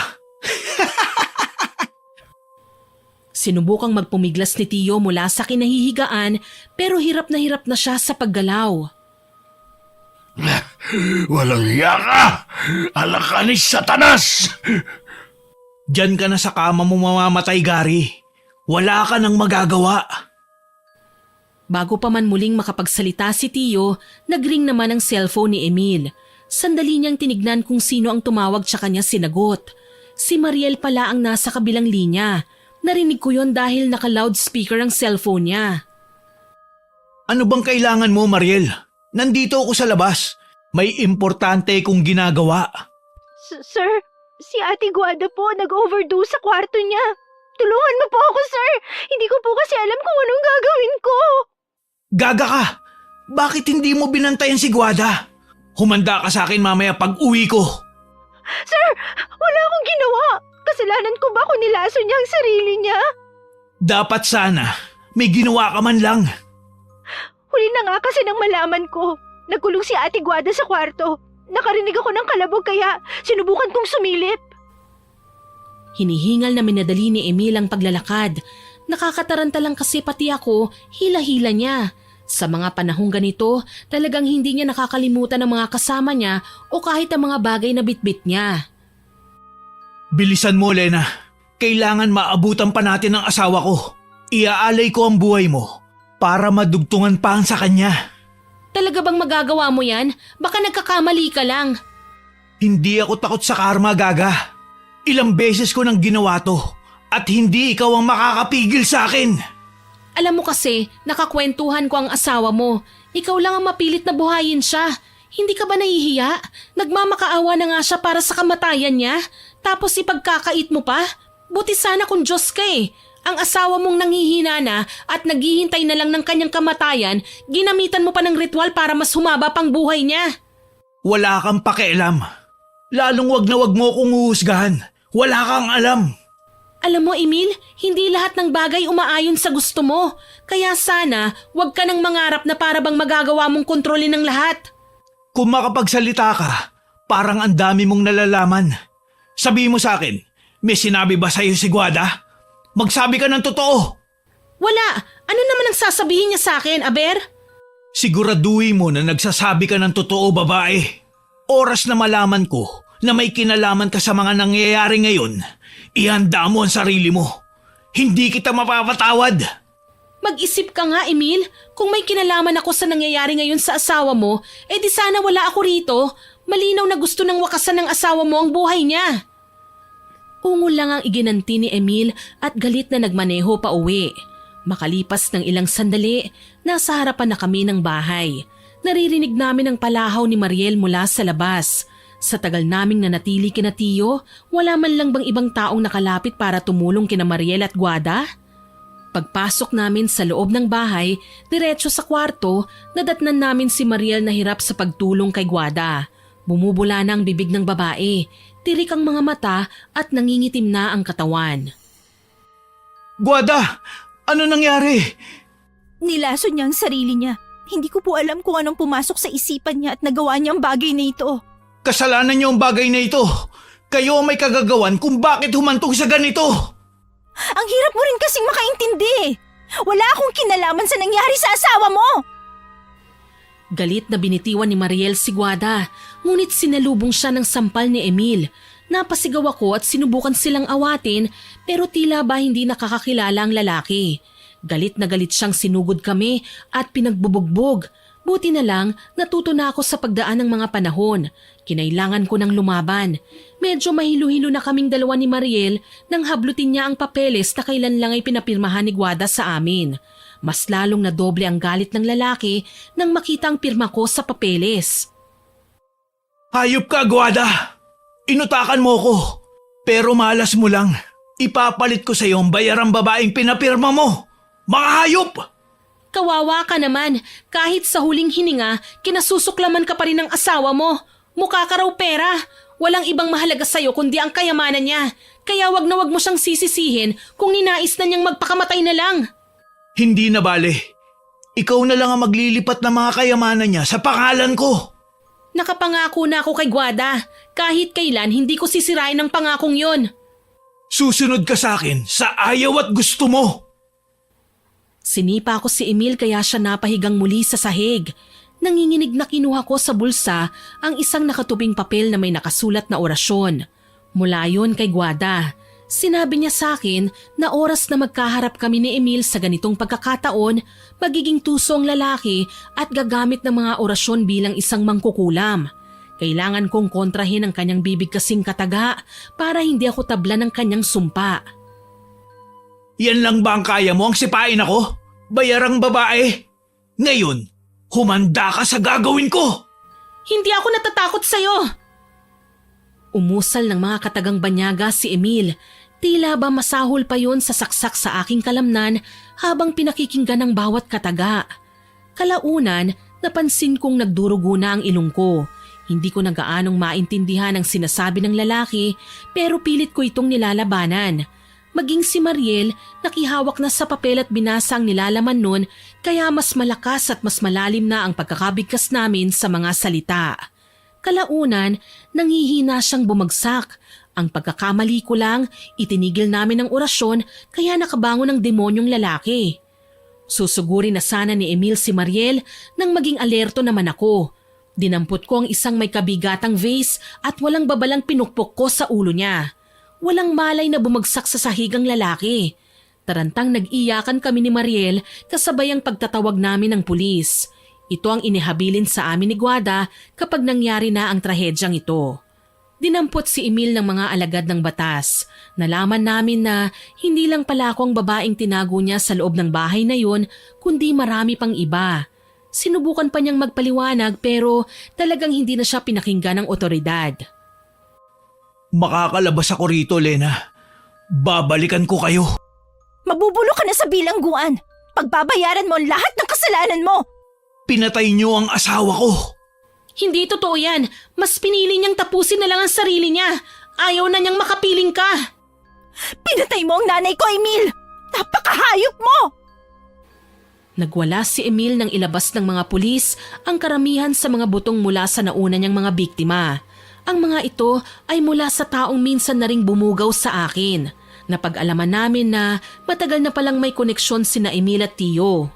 Sinubukang magpumiglas ni Tiyo mula sa kinahihigaan pero hirap na siya sa paggalaw. Walang hiya ka! Alakanis Satanas! Diyan ka na sa kama mo mamamatay, Gary. Wala ka nang magagawa. Bago pa man muling makapagsalita si Tiyo, nagring naman ang cellphone ni Emil. Sandali niyang tinignan kung sino ang tumawag sa kanya sinagot. Si Mariel pala ang nasa kabilang linya. Narinig ko yon dahil naka-loudspeaker ang cellphone niya. Ano bang kailangan mo, Mariel? Nandito ako sa labas. May importante kong ginagawa. Sir, si Ate Guada po nag-overdose sa kwarto niya. Tulungan mo po ako, sir. Hindi ko po kasi alam kung anong gagawin ko. Gaga ka! Bakit hindi mo binantayan si Guada? Humanda ka sa akin mamaya pag uwi ko. Sir, wala akong ginawa. Kasalanan ko ba kung nilaso niya ang sarili niya? Dapat sana. May ginawa ka man lang. Huli na nga kasi nang malaman ko. Nagkulong si Ate Guada sa kwarto. Nakarinig ako ng kalabog kaya sinubukan kong sumilip. Hinihingal na minadali ni Emil ang paglalakad. Nakakataranta lang kasi pati ako, hila-hila niya. Sa mga panahong ganito, talagang hindi niya nakakalimutan ang mga kasama niya o kahit ang mga bagay na bitbit niya. Bilisan mo, Lena. Kailangan maabutan pa natin ang asawa ko. Iaalay ko ang buhay mo para madugtungan pa ang sa kanya. Talaga bang magagawa mo yan? Baka nagkakamali ka lang. Hindi ako takot sa karma, Gaga. Ilang beses ko nang ginawa to at hindi ikaw ang makakapigil sa akin. Alam mo kasi, nakakwentuhan ko ang asawa mo. Ikaw lang ang mapilit na buhayin siya. Hindi ka ba nahihiya? Nagmamakaawa na nga siya para sa kamatayan niya. Tapos ipagkakait mo pa? Buti sana kung Diyos ka eh. Ang asawa mong nanghihina na at naghihintay na lang ng kanyang kamatayan, ginamitan mo pa ng ritual para mas humaba pang buhay niya. Wala kang pakialam. Lalong wag na wag mo kong uhusgahan. Wala kang alam. Alam mo, Emil, hindi lahat ng bagay umaayon sa gusto mo. Kaya sana, wag ka nang mangarap na para bang magagawa mong kontrolin ng lahat. Kung makapagsalita ka, parang ang dami mong nalalaman. Sabihin mo sa akin, may sinabi ba sa'yo si Guada? Magsabi ka ng totoo. Wala! Ano naman ang sasabihin niya sa akin, Aber? Siguraduhin mo na nagsasabi ka ng totoo, babae. Oras na malaman ko na may kinalaman ka sa mga nangyayari ngayon, ihanda mo ang sarili mo. Hindi kita mapapatawad. Mag-isip ka nga, Emil. Kung may kinalaman ako sa nangyayari ngayon sa asawa mo, di sana wala ako rito. Malinaw na gusto ng wakasan ng asawa mo ang buhay niya. Ungol lang ang iginanti ni Emil at galit na nagmaneho pa uwi. Makalipas ng ilang sandali, nasa harapan na kami ng bahay. Naririnig namin ang palahaw ni Mariel mula sa labas. Sa tagal naming nanatili kina Tiyo, wala man lang bang ibang taong nakalapit para tumulong kina Mariel at Guada? Pagpasok namin sa loob ng bahay, diretso sa kwarto, nadatnan namin si Mariel na hirap sa pagtulong kay Guada. Bumubula na ang bibig ng babae, tirik ang mga mata at nangingitim na ang katawan. Guada, ano nangyari? Nilaso niya ang sarili niya. Hindi ko po alam kung anong pumasok sa isipan niya at nagawa niya ang bagay na ito. Kasalanan niyo ang bagay na ito. Kayo ang may kagagawan kung bakit humantong sa ganito. Ang hirap mo rin kasing makaintindi. Wala akong kinalaman sa nangyari sa asawa mo. Galit na binitiwan ni Mariel si Guada, ngunit sinalubong siya ng sampal ni Emil. Napasigaw ako at sinubukan silang awatin pero tila ba hindi nakakakilala ang lalaki. Galit na galit siyang sinugod kami at pinagbubugbog. Buti na lang natuto na ako sa pagdaan ng mga panahon. Kinailangan ko ng lumaban. Medyo mahilo-hilo na kaming dalawa ni Mariel nang hablutin niya ang papeles na kailan lang ay pinapirmahan ni Guada sa amin. Mas lalong nadoble ang galit ng lalaki nang makita ang pirma ko sa papeles. Hayop ka, Guada! Inutakan mo ko. Pero malas mo lang. Ipapalit ko sa iyo ang bayarang babaeng pinapirma mo. Mga hayop! Kawawa ka naman. Kahit sa huling hininga, kinasusuklaman ka pa rin ng asawa mo. Mukha ka raw pera. Walang ibang mahalaga sa'yo kundi ang kayamanan niya. Kaya wag na wag mo siyang sisisihin kung ninais na niyang magpakamatay na lang. Hindi na bale. Ikaw na lang ang maglilipat ng mga kayamanan niya sa pangalan ko. Nakapangako na ako kay Guada. Kahit kailan hindi ko sisirain ang pangakong yon. Susunod ka sa akin sa ayaw at gusto mo. Sinipa ko si Emil kaya siya napahigang muli sa sahig. Nanginginig na kinuha ko sa bulsa ang isang nakatubing papel na may nakasulat na orasyon. Mula yon kay Guada. Sinabi niya sa akin na oras na magkaharap kami ni Emil sa ganitong pagkakataon, magiging tuso ang lalaki at gagamit ng mga orasyon bilang isang mangkukulam. Kailangan kong kontrahin ang kanyang bibig kasing kataga para hindi ako tabla ng kanyang sumpa. Yan lang ba ang kaya mo ang sipain ako? Bayarang babae? Ngayon, humanda ka sa gagawin ko! Hindi ako natatakot sa'yo! Umusal ng mga katagang banyaga si Emil. Tila ba masahol pa yon sa saksak sa aking kalamnan habang pinakikinggan ng bawat kataga. Kalaunan, napansin kong nagdurugo na ang ilong ko. Hindi ko na gaanong maintindihan ang sinasabi ng lalaki pero pilit ko itong nilalabanan. Maging si Mariel, nakihawak na sa papel at binasa ang nilalaman nun kaya mas malakas at mas malalim na ang pagkakabigkas namin sa mga salita. Kalaunan, nanghihina siyang bumagsak. Ang pagkakamali ko lang, itinigil namin ang orasyon kaya nakabangon ang demonyong lalaki. Susugurin na sana ni Emil si Mariel nang maging alerto naman ako. Dinampot ko ang isang may kabigatang vase at walang babalang pinukpok ko sa ulo niya. Walang malay na bumagsak sa sahigang lalaki. Tarantang nag-iyakan kami ni Mariel kasabay ang pagtatawag namin ng pulis. Ito ang inihabilin sa amin ni Guada kapag nangyari na ang trahedyang ito. Dinampot si Emil ng mga alagad ng batas. Nalaman namin na hindi lang pala ako ang babaeng tinago niya sa loob ng bahay na yun, kundi marami pang iba. Sinubukan pa niyang magpaliwanag pero talagang hindi na siya pinakinggan ng otoridad. Makakalabas ako rito, Lena. Babalikan ko kayo. Mabubulo ka na sa bilangguan. Pagbabayaran mo ang lahat ng kasalanan mo. Pinatay niyo ang asawa ko. Hindi totoo yan. Mas pinili niyang tapusin na lang ang sarili niya. Ayaw na niyang makapiling ka. Pinatay mo ang nanay ko, Emil! Napakahayop mo! Nagwala si Emil nang ilabas ng mga pulis ang karamihan sa mga butong mula sa nauna niyang mga biktima. Ang mga ito ay mula sa taong minsan na ring bumugaw sa akin. Napag-alaman namin na matagal na palang may koneksyon sina Emil at Tio.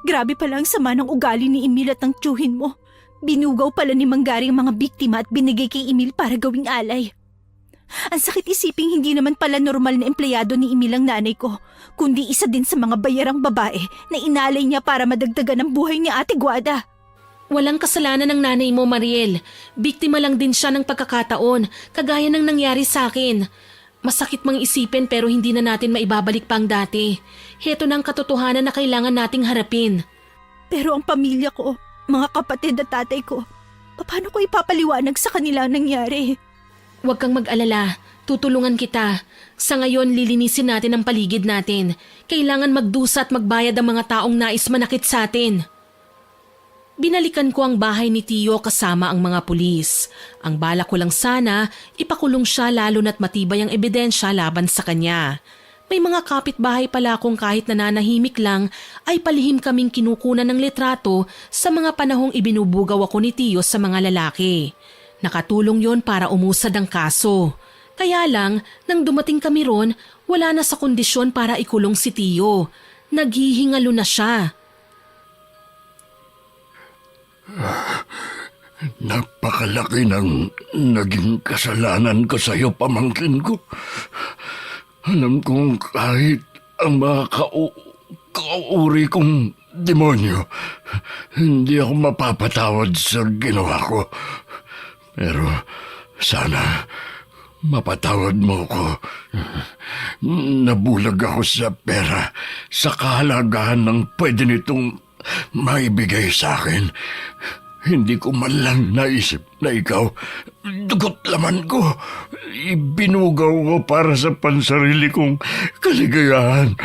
Grabe pala ang sama ng ugali ni Emil at ng tiyuhin mo. Binugaw pala ni Manggari ang mga biktima at binigay kay Emil para gawing alay. Ang sakit isiping hindi naman pala normal na empleyado ni Emil ang nanay ko, kundi isa din sa mga bayarang babae na inalay niya para madagdagan ang buhay ni Ate Guada. Walang kasalanan ng nanay mo, Mariel. Biktima lang din siya ng pagkakataon, kagaya ng nangyari sa akin. Masakit mang isipin pero hindi na natin maibabalik pa ang dati. Heto na ang katotohanan na kailangan nating harapin. Pero ang pamilya ko, mga kapatid at tatay ko, paano ko ipapaliwanag sa kanila ang nangyari? Huwag kang mag-alala. Tutulungan kita. Sa ngayon, lilinisin natin ang paligid natin. Kailangan magdusa at magbayad ang mga taong nais manakit sa atin. Binalikan ko ang bahay ni Tio kasama ang mga pulis. Ang bala ko lang sana, ipakulong siya lalo na't matibay ang ebidensya laban sa kanya. May mga kapitbahay pala akong kahit nananahimik lang ay palihim kaming kinukunan ng litrato sa mga panahong ibinubugaw ako ni Tio sa mga lalaki. Nakatulong yon para umusad ang kaso. Kaya lang, nang dumating kami ron, wala na sa kondisyon para ikulong si Tio. Naghihingalo na siya. Napakalaki ng naging kasalanan ko sa iyo, pamangkin ko. Alam kong kahit ang mga kauri kong demonyo, hindi ako mapapatawad sa ginawa ko. Pero sana mapatawad mo ko. Nabulag ako sa pera sa kahalagahan ng pwede nitong maibigay sa akin. Hindi ko man lang naisip na ikaw, dugot laman ko, ibinugaw ko para sa pansarili kong kaligayahan.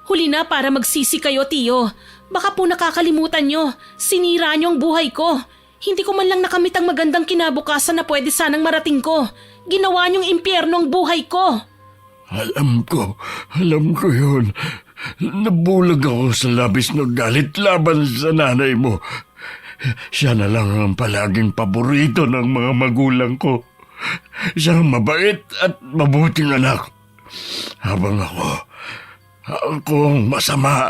Huli na para magsisi kayo, Tio. Baka po nakakalimutan nyo. Sinira nyo ang buhay ko. Hindi ko man lang nakamit ang magandang kinabukasan na pwede sanang marating ko. Ginawa nyong impyerno ang buhay ko. Alam ko yun. Nabulag ako sa labis na galit laban sa nanay mo. Siya na lang ang palaging paborito ng mga magulang ko. Siya ang mabait at mabuting anak. Habang ako ang masama.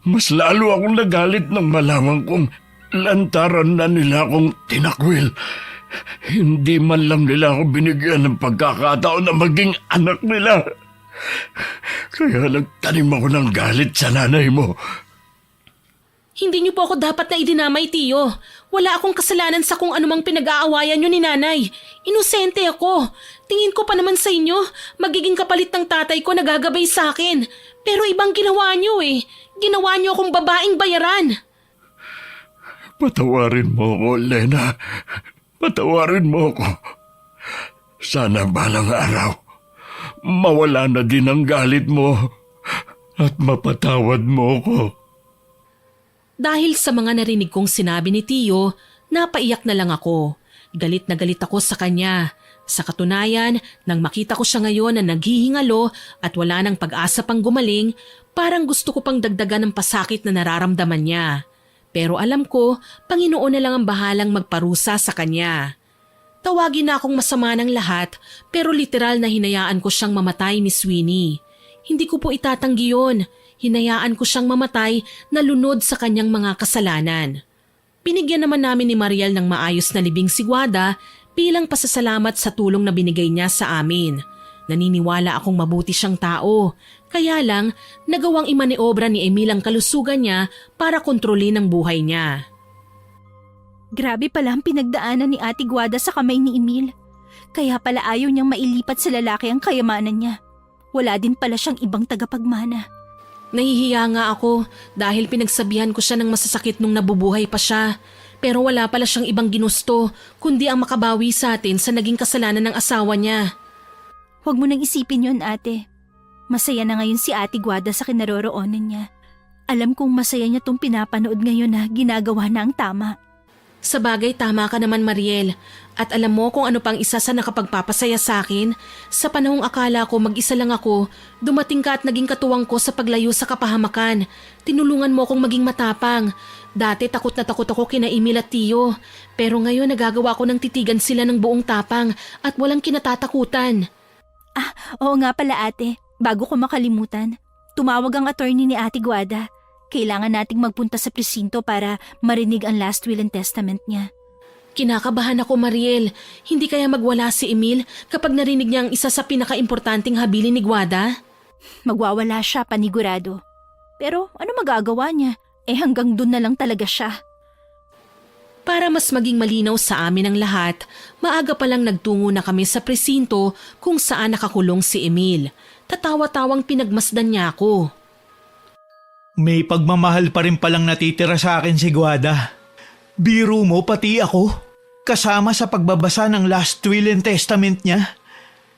Mas lalo akong nagalit nang malaman kong lantaran na nila akong tinakwil. Hindi man lang nila ako binigyan ng pagkakataon na maging anak nila. Kaya nagtanim ako ng galit sa nanay mo. Hindi niyo po ako dapat na idinamay, Tio. Wala akong kasalanan sa kung anumang pinag-aawayan niyo ni nanay. Inosente ako. Tingin ko pa naman sa inyo, magiging kapalit ng tatay ko na gagabay sa akin. Pero ibang ginawa niyo eh. Ginawa niyo akong babaeng bayaran. Patawarin mo ako, Lena. Patawarin mo ako. Sana balang araw, mawala na din ang galit mo at mapatawad mo ko. Dahil sa mga narinig kong sinabi ni Tio, napaiyak na lang ako. Galit na galit ako sa kanya. Sa katunayan, nang makita ko siya ngayon na naghihingalo at wala nang pag-asa pang gumaling, parang gusto ko pang dagdagan ng pasakit na nararamdaman niya. Pero alam ko, Panginoon na lang ang bahalang magparusa sa kanya. Tawagin na akong masama ng lahat pero literal na hinayaan ko siyang mamatay, Miss Winnie. Hindi ko po itatanggi yun. Hinayaan ko siyang mamatay na lunod sa kanyang mga kasalanan. Pinigyan naman namin ni Mariel ng maayos na libing si Guada bilang pasasalamat sa tulong na binigay niya sa amin. Naniniwala akong mabuti siyang tao. Kaya lang, nagawang imaniobra ni Emil ang kalusugan niya para kontrolin ang buhay niya. Grabe pala ang pinagdaanan ni Ate Guada sa kamay ni Emil. Kaya pala ayaw niyang mailipat sa lalaki ang kayamanan niya. Wala din pala siyang ibang tagapagmana. Nahihiya nga ako dahil pinagsabihan ko siya ng masasakit nung nabubuhay pa siya. Pero wala pala siyang ibang ginusto kundi ang makabawi sa atin sa naging kasalanan ng asawa niya. Huwag mo nang isipin yon, ate. Masaya na ngayon si Ate Guada sa kinaroroonan niya. Alam kong masaya niya tong pinapanood ngayon na ginagawa na ang tama. Sa bagay, tama ka naman, Mariel. At alam mo kung ano pang isa sa nakapagpapasaya sa akin? Sa panahong akala ko mag-isa lang ako, dumating ka at naging katuwang ko sa paglayo sa kapahamakan. Tinulungan mo akong maging matapang. Dati takot na takot ako kina Emil at Tio. Pero ngayon nagagawa ko ng titigan sila ng buong tapang at walang kinatatakutan. Oo nga pala, ate. Bago ko makalimutan, tumawag ang attorney ni Ate Guada. Kailangan nating magpunta sa presinto para marinig ang last will and testament niya. Kinakabahan ako, Mariel. Hindi kaya magwala si Emil kapag narinig niya ang isa sa pinakaimportanteng habilin ni Guada? Magwawala siya, panigurado. Pero ano magagawa niya? Hanggang dun na lang talaga siya. Para mas maging malinaw sa amin ang lahat, maaga pa lang nagtungo na kami sa presinto kung saan nakakulong si Emil. Tatawa-tawang pinagmasdan niya ako. May pagmamahal pa rin palang natitira sa akin si Guada. Biro mo pati ako, kasama sa pagbabasa ng last will and testament niya.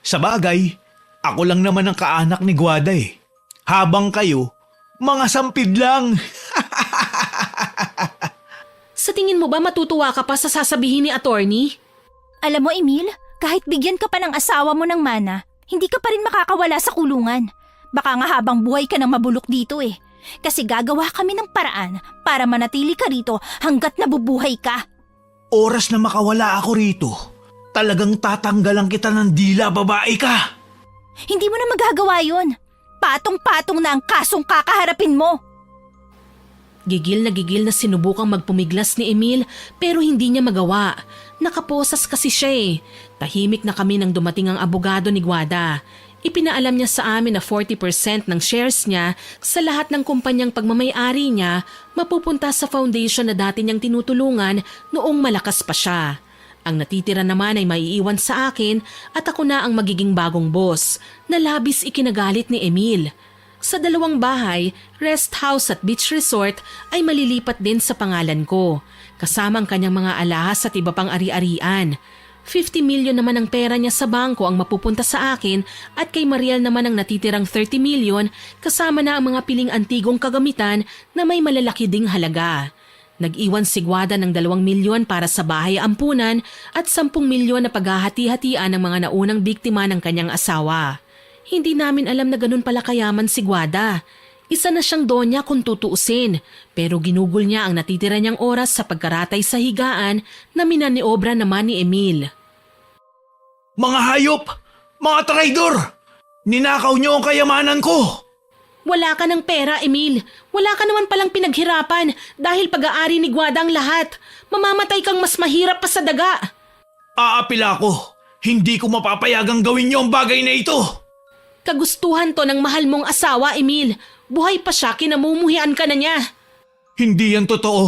Sa bagay, ako lang naman ang kaanak ni Guada eh. Habang kayo, mga sampid lang. Sa tingin mo ba matutuwa ka pa sa sasabihin ni attorney? Alam mo, Emil, kahit bigyan ka pa ng asawa mo ng mana, hindi ka pa rin makakawala sa kulungan. Baka nga habang buhay ka nang mabulok dito eh. Kasi gagawa kami ng paraan para manatili ka rito hanggat nabubuhay ka. Oras na makawala ako rito, talagang tatanggalan kita ng dila, babae ka. Hindi mo na magagawa yun. Patong-patong na ang kasong kakaharapin mo. Gigil na sinubukang magpumiglas ni Emil pero hindi niya magawa. Nakaposas kasi siya eh. Tahimik na kami nang dumating ang abogado ni Guada. Ipinaalam niya sa amin na 40% ng shares niya sa lahat ng kumpanyang pagmamay-ari niya mapupunta sa foundation na dati niyang tinutulungan noong malakas pa siya. Ang natitira naman ay maiiwan sa akin at ako na ang magiging bagong boss na labis ikinagalit ni Emil. Sa 2 bahay, rest house at beach resort ay malilipat din sa pangalan ko, kasama ang kanyang mga alahas at iba pang ari-arian. 50 million naman ang pera niya sa bangko ang mapupunta sa akin at kay Mariel naman ang natitirang 30 million kasama na ang mga piling antigong kagamitan na may malalaki ding halaga. Nag-iwan si Guada ng 2 milyon para sa bahay ampunan at 10 milyon na paghahati-hatian ng mga naunang biktima ng kanyang asawa. Hindi namin alam na ganun pala kayaman si Guada. Isa na siyang donya kung tutuusin, pero ginugol niya ang natitira niyang oras sa pagkaratay sa higaan na minaniobra naman ni Emil. Mga hayop! Mga traidor! Ninakaw niyo ang kayamanan ko! Wala ka ng pera, Emil. Wala ka naman palang pinaghirapan dahil pag-aari ni Guada ang lahat. Mamamatay kang mas mahirap pa sa daga. Aapila ko. Hindi ko mapapayagang gawin niyo ang bagay na ito. Kagustuhan to ng mahal mong asawa, Emil. Buhay pa siya, kinamumuhian ka na niya. Hindi yan totoo.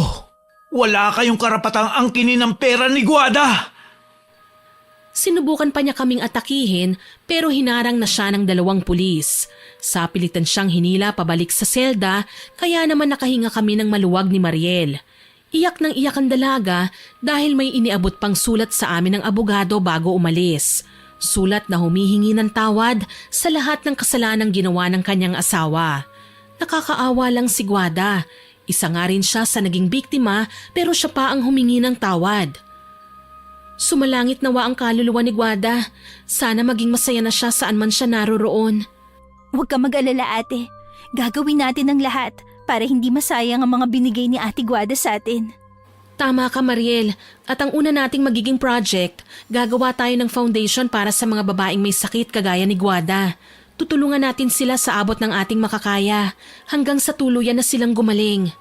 Wala kayong karapatang angkinin ng pera ni Guada. Sinubukan pa niya kaming atakihin pero hinarang na siya ng 2 pulis. Sapilitan siyang hinila pabalik sa selda kaya naman nakahinga kami ng maluwag ni Mariel. Iyak ng iyak ang dalaga dahil may iniabot pang sulat sa amin ng abogado bago umalis. Sulat na humihingi ng tawad sa lahat ng kasalanang ginawa ng kanyang asawa. Nakakaawa lang si Guada. Isa nga rin siya sa naging biktima pero siya pa ang humingi ng tawad. Sumalangit nawa ang kaluluwa ni Guada. Sana maging masaya na siya saan man siya naroroon. Huwag ka mag-alala, ate. Gagawin natin ang lahat para hindi masayang ang mga binigay ni Ate Guada sa atin. Tama ka, Mariel. At ang una nating magiging project, gagawa tayo ng foundation para sa mga babaeng may sakit kagaya ni Guada. Tutulungan natin sila sa abot ng ating makakaya hanggang sa tuluyan na silang gumaling.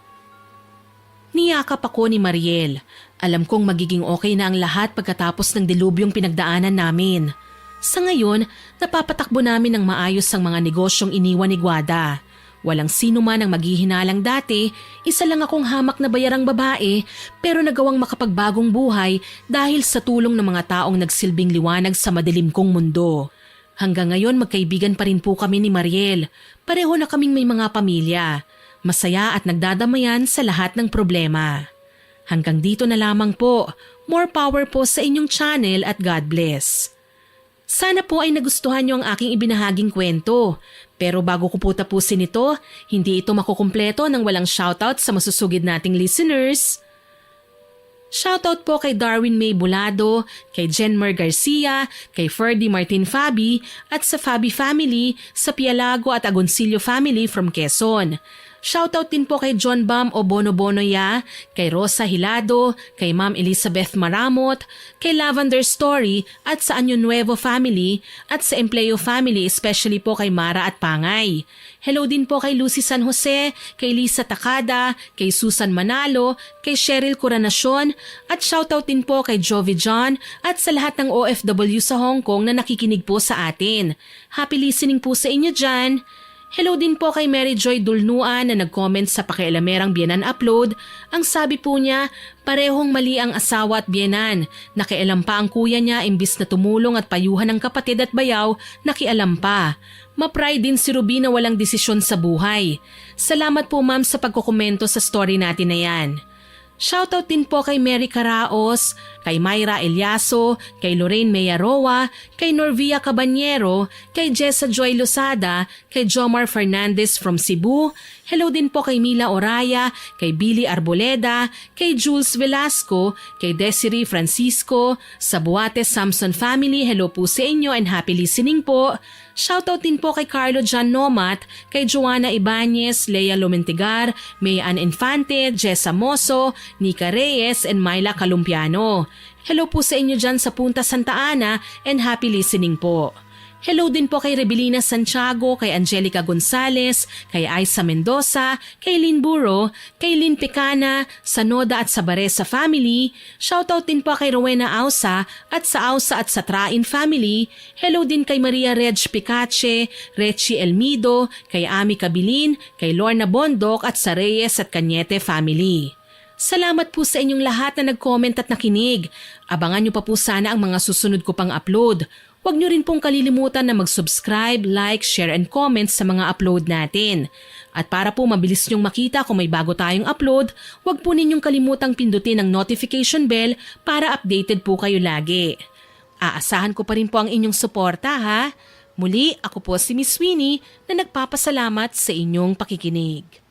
Niyakap ako ni Mariel. Alam kong magiging okay na ang lahat pagkatapos ng dilubyong pinagdaanan namin. Sa ngayon, napapatakbo namin ng maayos ang mga negosyong iniwan ni Guada. Walang sino man ang maghihinalang dati, isa lang akong hamak na bayarang babae pero nagawang makapagbagong buhay dahil sa tulong ng mga taong nagsilbing liwanag sa madilim kong mundo. Hanggang ngayon magkaibigan pa rin po kami ni Mariel. Pareho na kaming may mga pamilya. Masaya at nagdadamayan sa lahat ng problema. Hanggang dito na lamang po. More power po sa inyong channel at God bless. Sana po ay nagustuhan niyo ang aking ibinahaging kwento. Pero bago ko po tapusin ito, hindi ito makukumpleto nang walang shoutout sa masusugid nating listeners. Shoutout po kay Darwin May Bulado, kay Jenmer Garcia, kay Ferdy Martin Fabi at sa Fabi family, sa Pialago at Agoncillo family from Quezon. Shoutout din po kay John Bam o Bono Bonoya, kay Rosa Hilado, kay Ma'am Elizabeth Maramot, kay Lavender Story at sa Anyo Nuevo family at sa Empleo family, especially po kay Mara at Pangay. Hello din po kay Lucy San Jose, kay Lisa Takada, kay Susan Manalo, kay Cheryl Coronacion at shoutout din po kay Jovi John at sa lahat ng OFW sa Hong Kong na nakikinig po sa atin. Happy listening po sa inyo dyan. Hello din po kay Mary Joy Dulnuan na nag-comment sa Pakialamerang Biyenan upload. Ang sabi po niya, parehong mali ang asawa at biyenan. Nakialam pa ang kuya niya imbis na tumulong at payuhan ng kapatid at bayaw, nakialam pa. Ma-pride din si Ruby na walang desisyon sa buhay. Salamat po ma'am sa pagkukomento sa story natin na yan. Shoutout din po kay Mary Caraos, kay Myra Eliaso, kay Lorraine Meyaroa, kay Norvia Cabanyero, kay Jessa Joy Losada, kay Jomar Fernandez from Cebu. Hello din po kay Mila Oraya, kay Billy Arboleda, kay Jules Velasco, kay Desiree Francisco, sa Buates Samson family. Hello po sa inyo and happy listening po. Shoutout din po kay Carlo John Nomat, kay Joanna Ibanez, Lea Lumentigar, May Ann Infante, Jessa Moso, Nika Reyes, and Myla Calumpiano. Hello po sa inyo dyan sa Punta Santa Ana and happy listening po. Hello din po kay Rebelina Santiago, kay Angelica Gonzalez, kay Aiza Mendoza, kay Lynn Buro, kay Lynn Picana, sa Noda at sa Baresa family. Shoutout din po kay Rowena Ausa at sa Ausa at sa Train family. Hello din kay Maria Reg Picache, Rechi Elmido, kay Ami Cabilin, kay Lorna Bondok at sa Reyes at Cañete family. Salamat po sa inyong lahat na nag-comment at nakinig. Abangan nyo pa po sana ang mga susunod ko pang upload. Huwag nyo rin pong kalilimutan na mag-subscribe, like, share and comment sa mga upload natin. At para po mabilis nyong makita kung may bago tayong upload, huwag po ninyong kalimutang pindutin ang notification bell para updated po kayo lagi. Aasahan ko pa rin po ang inyong suporta ha. Muli, ako po si Miss Winnie na nagpapasalamat sa inyong pakikinig.